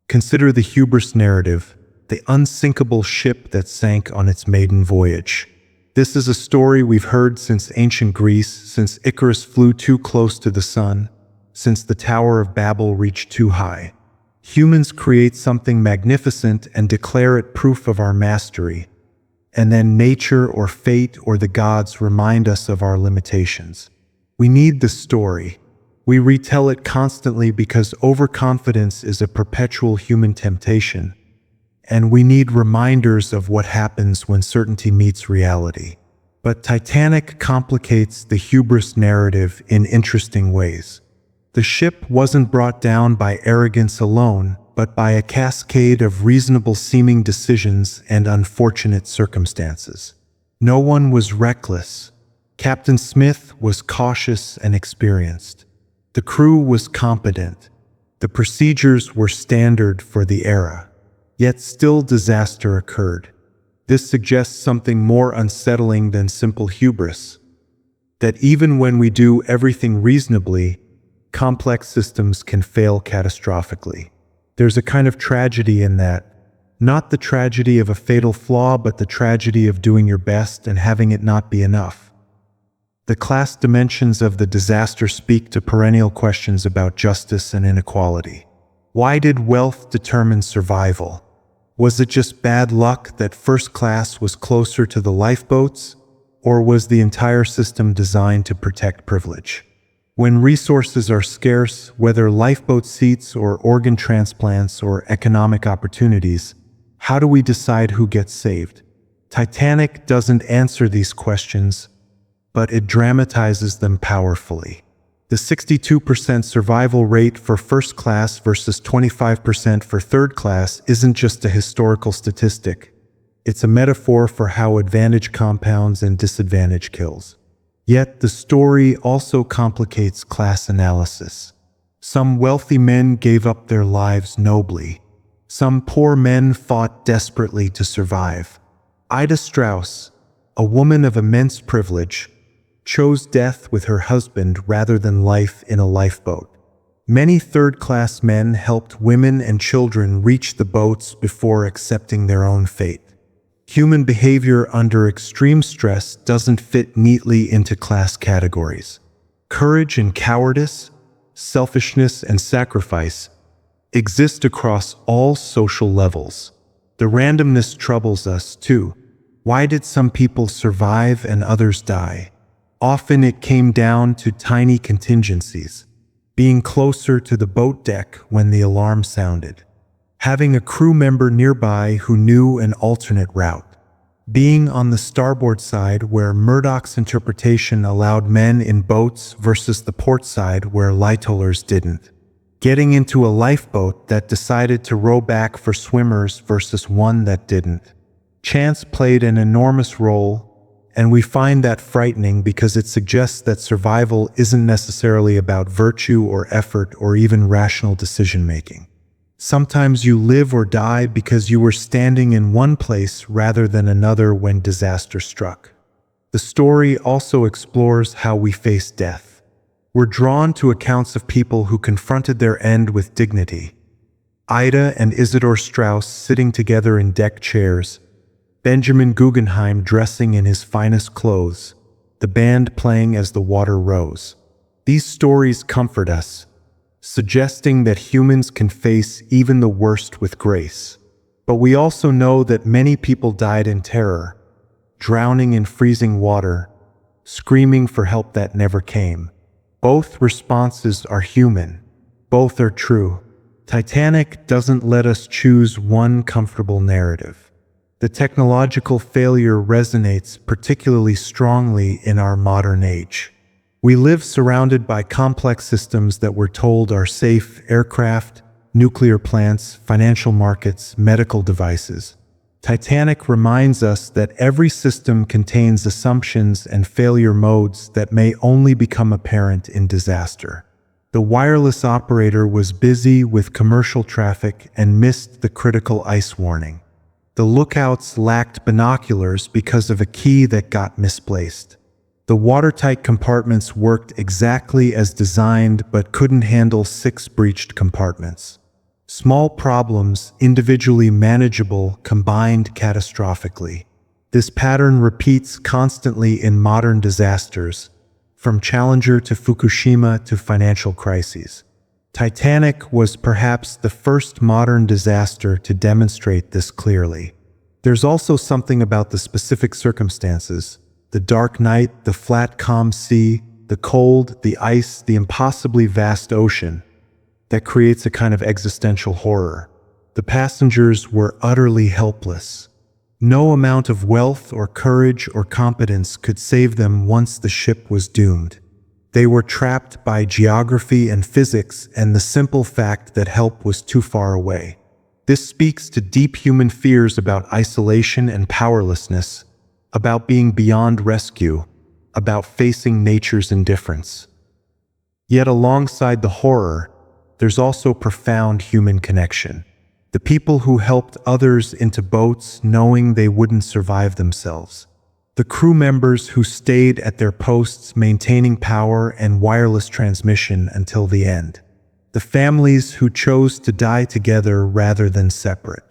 Consider the hubris narrative, the unsinkable ship that sank on its maiden voyage. This is a story we've heard since ancient Greece, since Icarus flew too close to the sun, since the Tower of Babel reached too high. Humans create something magnificent and declare it proof of our mastery, and then nature or fate or the gods remind us of our limitations. We need the story, We retell it constantly because overconfidence is a perpetual human temptation, and we need reminders of what happens when certainty meets reality. But Titanic complicates the hubris narrative in interesting ways. The ship wasn't brought down by arrogance alone, but by a cascade of reasonable-seeming decisions and unfortunate circumstances. No one was reckless. Captain Smith was cautious and experienced. The crew was competent. The procedures were standard for the era. Yet still disaster occurred. This suggests something more unsettling than simple hubris. That even when we do everything reasonably, complex systems can fail catastrophically. There's a kind of tragedy in that. Not the tragedy of a fatal flaw, but the tragedy of doing your best and having it not be enough. The class dimensions of the disaster speak to perennial questions about justice and inequality. Why did wealth determine survival? Was it just bad luck that first class was closer to the lifeboats, or was the entire system designed to protect privilege? When resources are scarce, whether lifeboat seats or organ transplants or economic opportunities, how do we decide who gets saved? Titanic doesn't answer these questions, but it dramatizes them powerfully. The 62% survival rate for first class versus 25% for third class isn't just a historical statistic. It's a metaphor for how advantage compounds and disadvantage kills. Yet the story also complicates class analysis. Some wealthy men gave up their lives nobly. Some poor men fought desperately to survive. Ida Strauss, a woman of immense privilege, chose death with her husband rather than life in a lifeboat. Many third-class men helped women and children reach the boats before accepting their own fate. Human behavior under extreme stress doesn't fit neatly into class categories. Courage and cowardice, selfishness and sacrifice exist across all social levels. The randomness troubles us too. Why did some people survive and others die? Often it came down to tiny contingencies. Being closer to the boat deck when the alarm sounded. Having a crew member nearby who knew an alternate route. Being on the starboard side where Murdoch's interpretation allowed men in boats versus the port side where Lightollers didn't. Getting into a lifeboat that decided to row back for swimmers versus one that didn't. Chance played an enormous role, and we find that frightening because it suggests that survival isn't necessarily about virtue or effort or even rational decision-making. Sometimes you live or die because you were standing in one place rather than another when disaster struck. The story also explores how we face death. We're drawn to accounts of people who confronted their end with dignity. Ida and Isidor Strauss sitting together in deck chairs, Benjamin Guggenheim dressing in his finest clothes, the band playing as the water rose. These stories comfort us, suggesting that humans can face even the worst with grace. But we also know that many people died in terror, drowning in freezing water, screaming for help that never came. Both responses are human. Both are true. Titanic doesn't let us choose one comfortable narrative. The technological failure resonates particularly strongly in our modern age. We live surrounded by complex systems that we're told are safe: aircraft, nuclear plants, financial markets, medical devices. Titanic reminds us that every system contains assumptions and failure modes that may only become apparent in disaster. The wireless operator was busy with commercial traffic and missed the critical ice warning. The lookouts lacked binoculars because of a key that got misplaced. The watertight compartments worked exactly as designed but couldn't handle 6 breached compartments. Small problems, individually manageable, combined catastrophically. This pattern repeats constantly in modern disasters, from Challenger to Fukushima to financial crises. Titanic was perhaps the first modern disaster to demonstrate this clearly. There's also something about the specific circumstances, the dark night, the flat, calm sea, the cold, the ice, the impossibly vast ocean, that creates a kind of existential horror. The passengers were utterly helpless. No amount of wealth or courage or competence could save them once the ship was doomed. They were trapped by geography and physics and the simple fact that help was too far away. This speaks to deep human fears about isolation and powerlessness, about being beyond rescue, about facing nature's indifference. Yet alongside the horror, there's also profound human connection. The people who helped others into boats knowing they wouldn't survive themselves. The crew members who stayed at their posts maintaining power and wireless transmission until the end. The families who chose to die together rather than separate.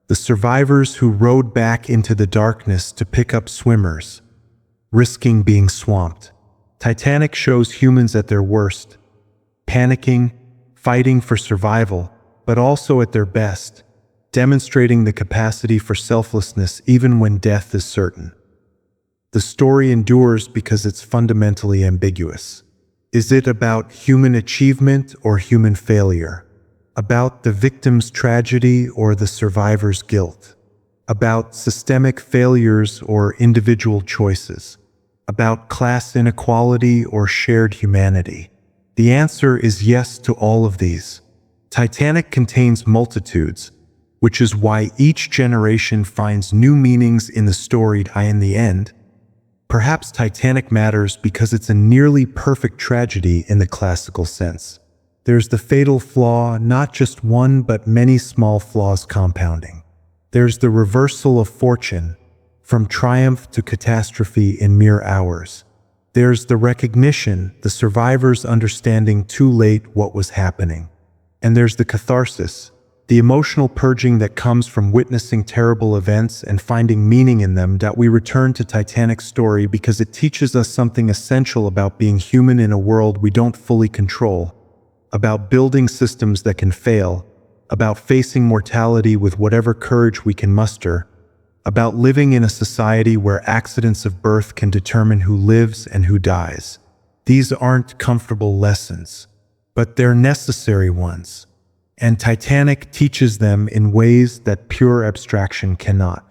The survivors who rowed back into the darkness to pick up swimmers, risking being swamped. Titanic shows humans at their worst, panicking, fighting for survival, but also at their best, demonstrating the capacity for selflessness even when death is certain. The story endures because it's fundamentally ambiguous. Is it about human achievement or human failure? About the victim's tragedy or the survivor's guilt? About systemic failures or individual choices? About class inequality or shared humanity? The answer is yes to all of these. Titanic contains multitudes, which is why each generation finds new meanings in the story. In the end, perhaps Titanic matters because it's a nearly perfect tragedy in the classical sense. There's the fatal flaw, not just one but many small flaws compounding. There's the reversal of fortune, from triumph to catastrophe in mere hours. There's the recognition, the survivors understanding too late what was happening. And there's the catharsis, the emotional purging that comes from witnessing terrible events and finding meaning in them. That we return to Titanic's story because it teaches us something essential about being human in a world we don't fully control, about building systems that can fail, about facing mortality with whatever courage we can muster, about living in a society where accidents of birth can determine who lives and who dies. These aren't comfortable lessons, but they're necessary ones. And Titanic teaches them in ways that pure abstraction cannot.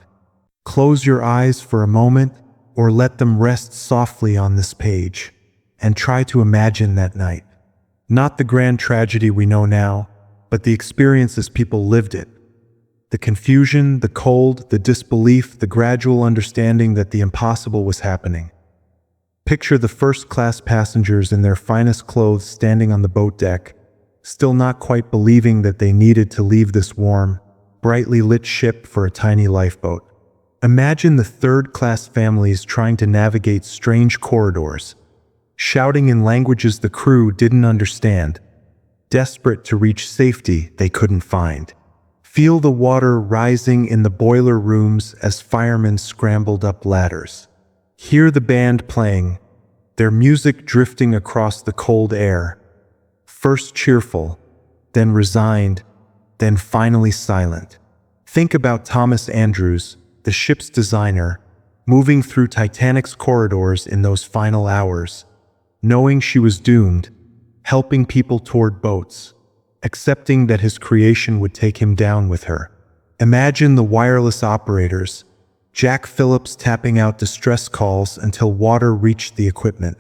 Close your eyes for a moment, or let them rest softly on this page, and try to imagine that night. Not the grand tragedy we know now, but the experience as people lived it. The confusion, the cold, the disbelief, the gradual understanding that the impossible was happening. Picture the first-class passengers in their finest clothes standing on the boat deck, still not quite believing that they needed to leave this warm, brightly lit ship for a tiny lifeboat. Imagine the third-class families trying to navigate strange corridors, shouting in languages the crew didn't understand, desperate to reach safety they couldn't find. Feel the water rising in the boiler rooms as firemen scrambled up ladders. Hear the band playing, their music drifting across the cold air. First cheerful, then resigned, then finally silent. Think about Thomas Andrews, the ship's designer, moving through Titanic's corridors in those final hours, knowing she was doomed, helping people toward boats, accepting that his creation would take him down with her. Imagine the wireless operators, Jack Phillips tapping out distress calls until water reached the equipment,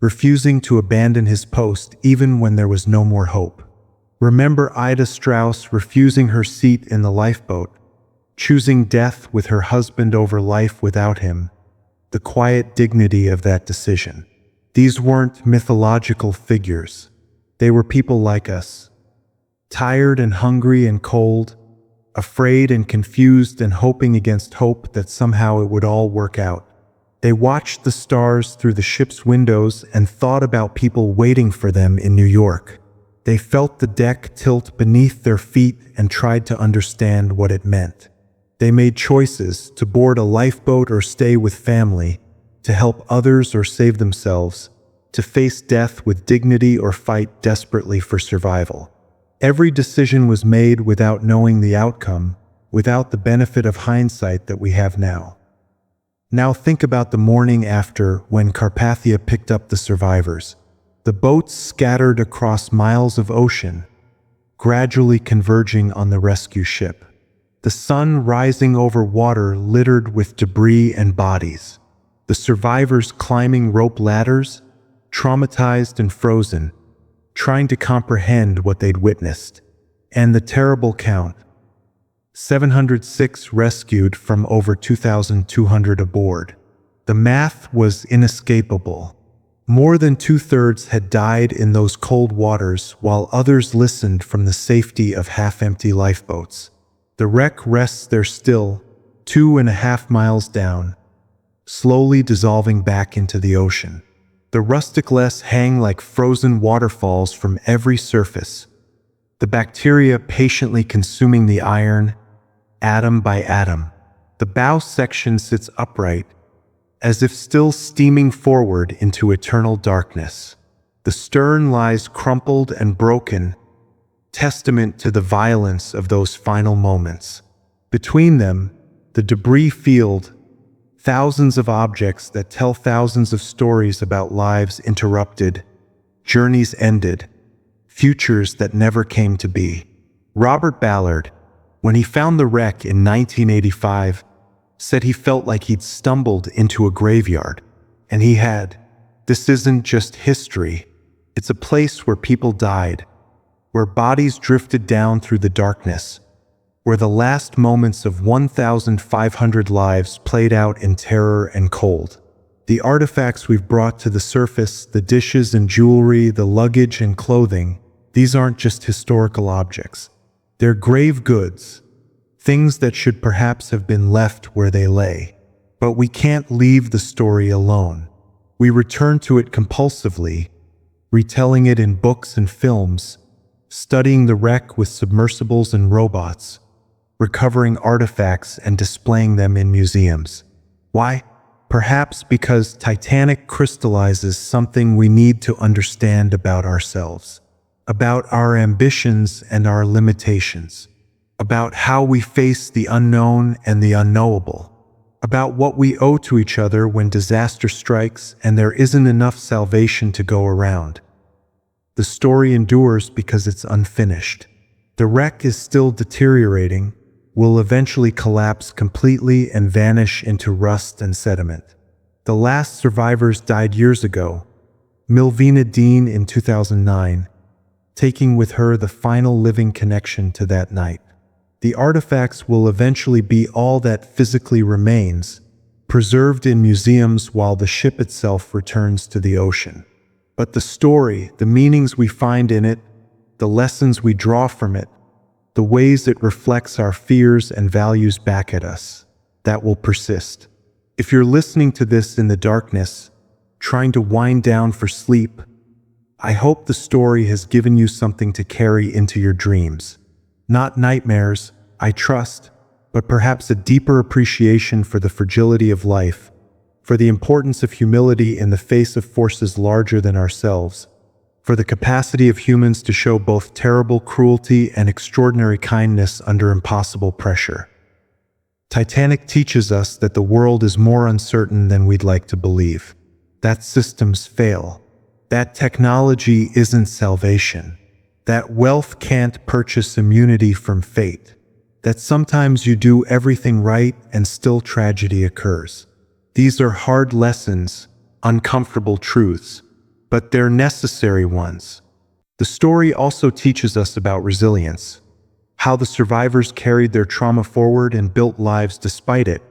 refusing to abandon his post even when there was no more hope. Remember Ida Strauss refusing her seat in the lifeboat, choosing death with her husband over life without him, the quiet dignity of that decision. These weren't mythological figures. They were people like us, tired and hungry and cold, afraid and confused and hoping against hope that somehow it would all work out. They watched the stars through the ship's windows and thought about people waiting for them in New York. They felt the deck tilt beneath their feet and tried to understand what it meant. They made choices to board a lifeboat or stay with family, to help others or save themselves, to face death with dignity or fight desperately for survival. Every decision was made without knowing the outcome, without the benefit of hindsight that we have now. Now think about the morning after, when Carpathia picked up the survivors. The boats scattered across miles of ocean, gradually converging on the rescue ship. The sun rising over water littered with debris and bodies. The survivors climbing rope ladders, traumatized and frozen, trying to comprehend what they'd witnessed. And the terrible count: 706 rescued from over 2,200 aboard. The math was inescapable. More than two-thirds had died in those cold waters, while others listened from the safety of half-empty lifeboats. The wreck rests there still, 2.5 miles down, slowly dissolving back into the ocean. The rusticless hang like frozen waterfalls from every surface, the bacteria patiently consuming the iron, atom by atom. The bow section sits upright, as if still steaming forward into eternal darkness. The stern lies crumpled and broken, testament to the violence of those final moments. Between them, the debris field, thousands of objects that tell thousands of stories about lives interrupted, journeys ended, futures that never came to be. Robert Ballard, when he found the wreck in 1985, said he felt like he'd stumbled into a graveyard. And he had. This isn't just history. It's a place where people died, where bodies drifted down through the darkness, where the last moments of 1,500 lives played out in terror and cold. The artifacts we've brought to the surface, the dishes and jewelry, the luggage and clothing, these aren't just historical objects. They're grave goods, things that should perhaps have been left where they lay. But we can't leave the story alone. We return to it compulsively, retelling it in books and films, studying the wreck with submersibles and robots, recovering artifacts and displaying them in museums. Why? Perhaps because Titanic crystallizes something we need to understand about ourselves, about our ambitions and our limitations, about how we face the unknown and the unknowable, about what we owe to each other when disaster strikes and there isn't enough salvation to go around. The story endures because it's unfinished. The wreck is still deteriorating, will eventually collapse completely and vanish into rust and sediment. The last survivors died years ago, Milvina Dean in 2009, taking with her the final living connection to that night. The artifacts will eventually be all that physically remains, preserved in museums while the ship itself returns to the ocean. But the story, the meanings we find in it, the lessons we draw from it, the ways it reflects our fears and values back at us, that will persist. If you're listening to this in the darkness, trying to wind down for sleep, I hope the story has given you something to carry into your dreams. Not nightmares, I trust, but perhaps a deeper appreciation for the fragility of life, for the importance of humility in the face of forces larger than ourselves, for the capacity of humans to show both terrible cruelty and extraordinary kindness under impossible pressure. Titanic teaches us that the world is more uncertain than we'd like to believe, that systems fail, that technology isn't salvation, that wealth can't purchase immunity from fate, that sometimes you do everything right and still tragedy occurs. These are hard lessons, uncomfortable truths, but they're necessary ones. The story also teaches us about resilience, how the survivors carried their trauma forward and built lives despite it,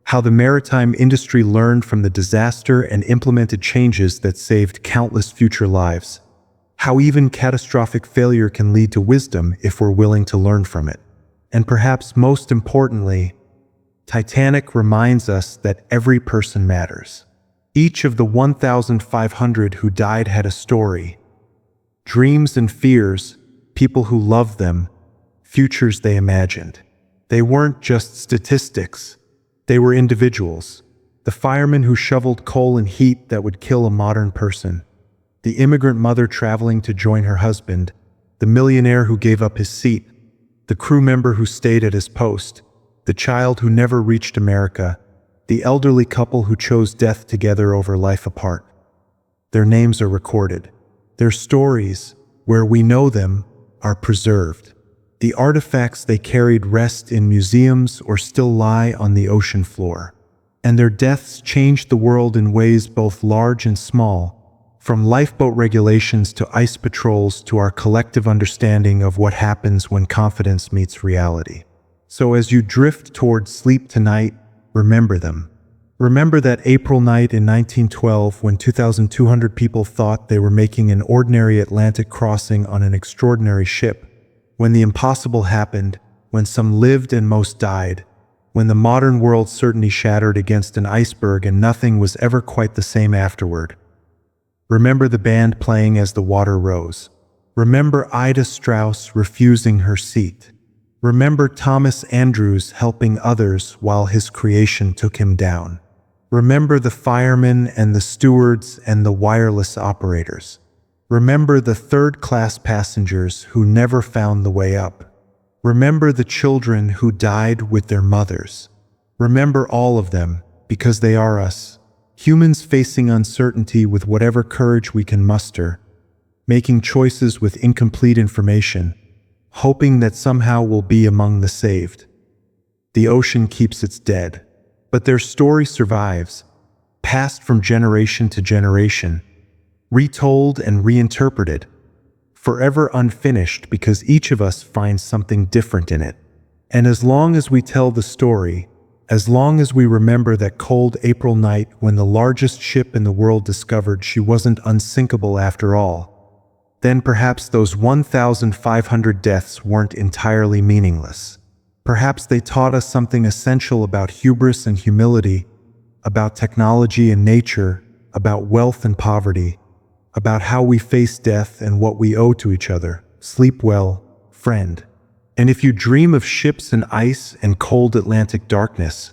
how the maritime industry learned from the disaster and implemented changes that saved countless future lives, how even catastrophic failure can lead to wisdom if we're willing to learn from it. And perhaps most importantly, Titanic reminds us that every person matters. Each of the 1,500 who died had a story, dreams and fears, people who loved them, futures they imagined. They weren't just statistics, they were individuals. The fireman who shoveled coal in heat that would kill a modern person, the immigrant mother traveling to join her husband, the millionaire who gave up his seat, the crew member who stayed at his post, the child who never reached America, the elderly couple who chose death together over life apart. Their names are recorded. Their stories, where we know them, are preserved. The artifacts they carried rest in museums or still lie on the ocean floor. And their deaths changed the world in ways both large and small, from lifeboat regulations to ice patrols to our collective understanding of what happens when confidence meets reality. So as you drift toward sleep tonight, remember them. Remember that April night in 1912 when 2,200 people thought they were making an ordinary Atlantic crossing on an extraordinary ship, when the impossible happened, when some lived and most died, when the modern world certainty shattered against an iceberg and nothing was ever quite the same afterward. Remember the band playing as the water rose. Remember Ida Strauss refusing her seat. Remember Thomas Andrews helping others while his creation took him down. Remember the firemen and the stewards and the wireless operators. Remember the third-class passengers who never found the way up. Remember the children who died with their mothers. Remember all of them, because they are us, humans facing uncertainty with whatever courage we can muster, making choices with incomplete information, hoping that somehow we'll be among the saved. The ocean keeps its dead, but their story survives, passed from generation to generation, retold and reinterpreted, forever unfinished because each of us finds something different in it. And as long as we tell the story, as long as we remember that cold April night when the largest ship in the world discovered she wasn't unsinkable after all, then perhaps those 1,500 deaths weren't entirely meaningless. Perhaps they taught us something essential about hubris and humility, about technology and nature, about wealth and poverty, about how we face death and what we owe to each other. Sleep well, friend. And if you dream of ships and ice and cold Atlantic darkness,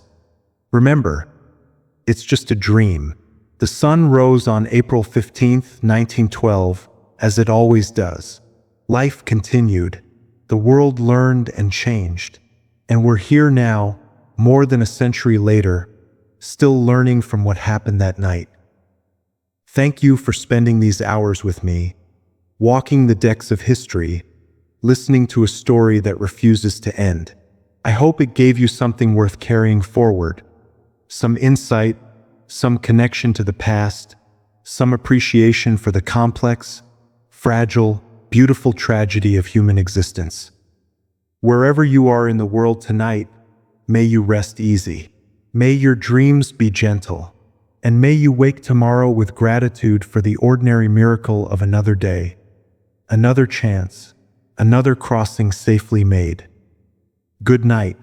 remember, it's just a dream. The sun rose on April 15th, 1912, as it always does. Life continued. The world learned and changed. And we're here now, more than a century later, still learning from what happened that night. Thank you for spending these hours with me, walking the decks of history, listening to a story that refuses to end. I hope it gave you something worth carrying forward, some insight, some connection to the past, some appreciation for the complex, fragile, beautiful tragedy of human existence. Wherever you are in the world tonight, may you rest easy. May your dreams be gentle. And may you wake tomorrow with gratitude for the ordinary miracle of another day, another chance, another crossing safely made. Good night.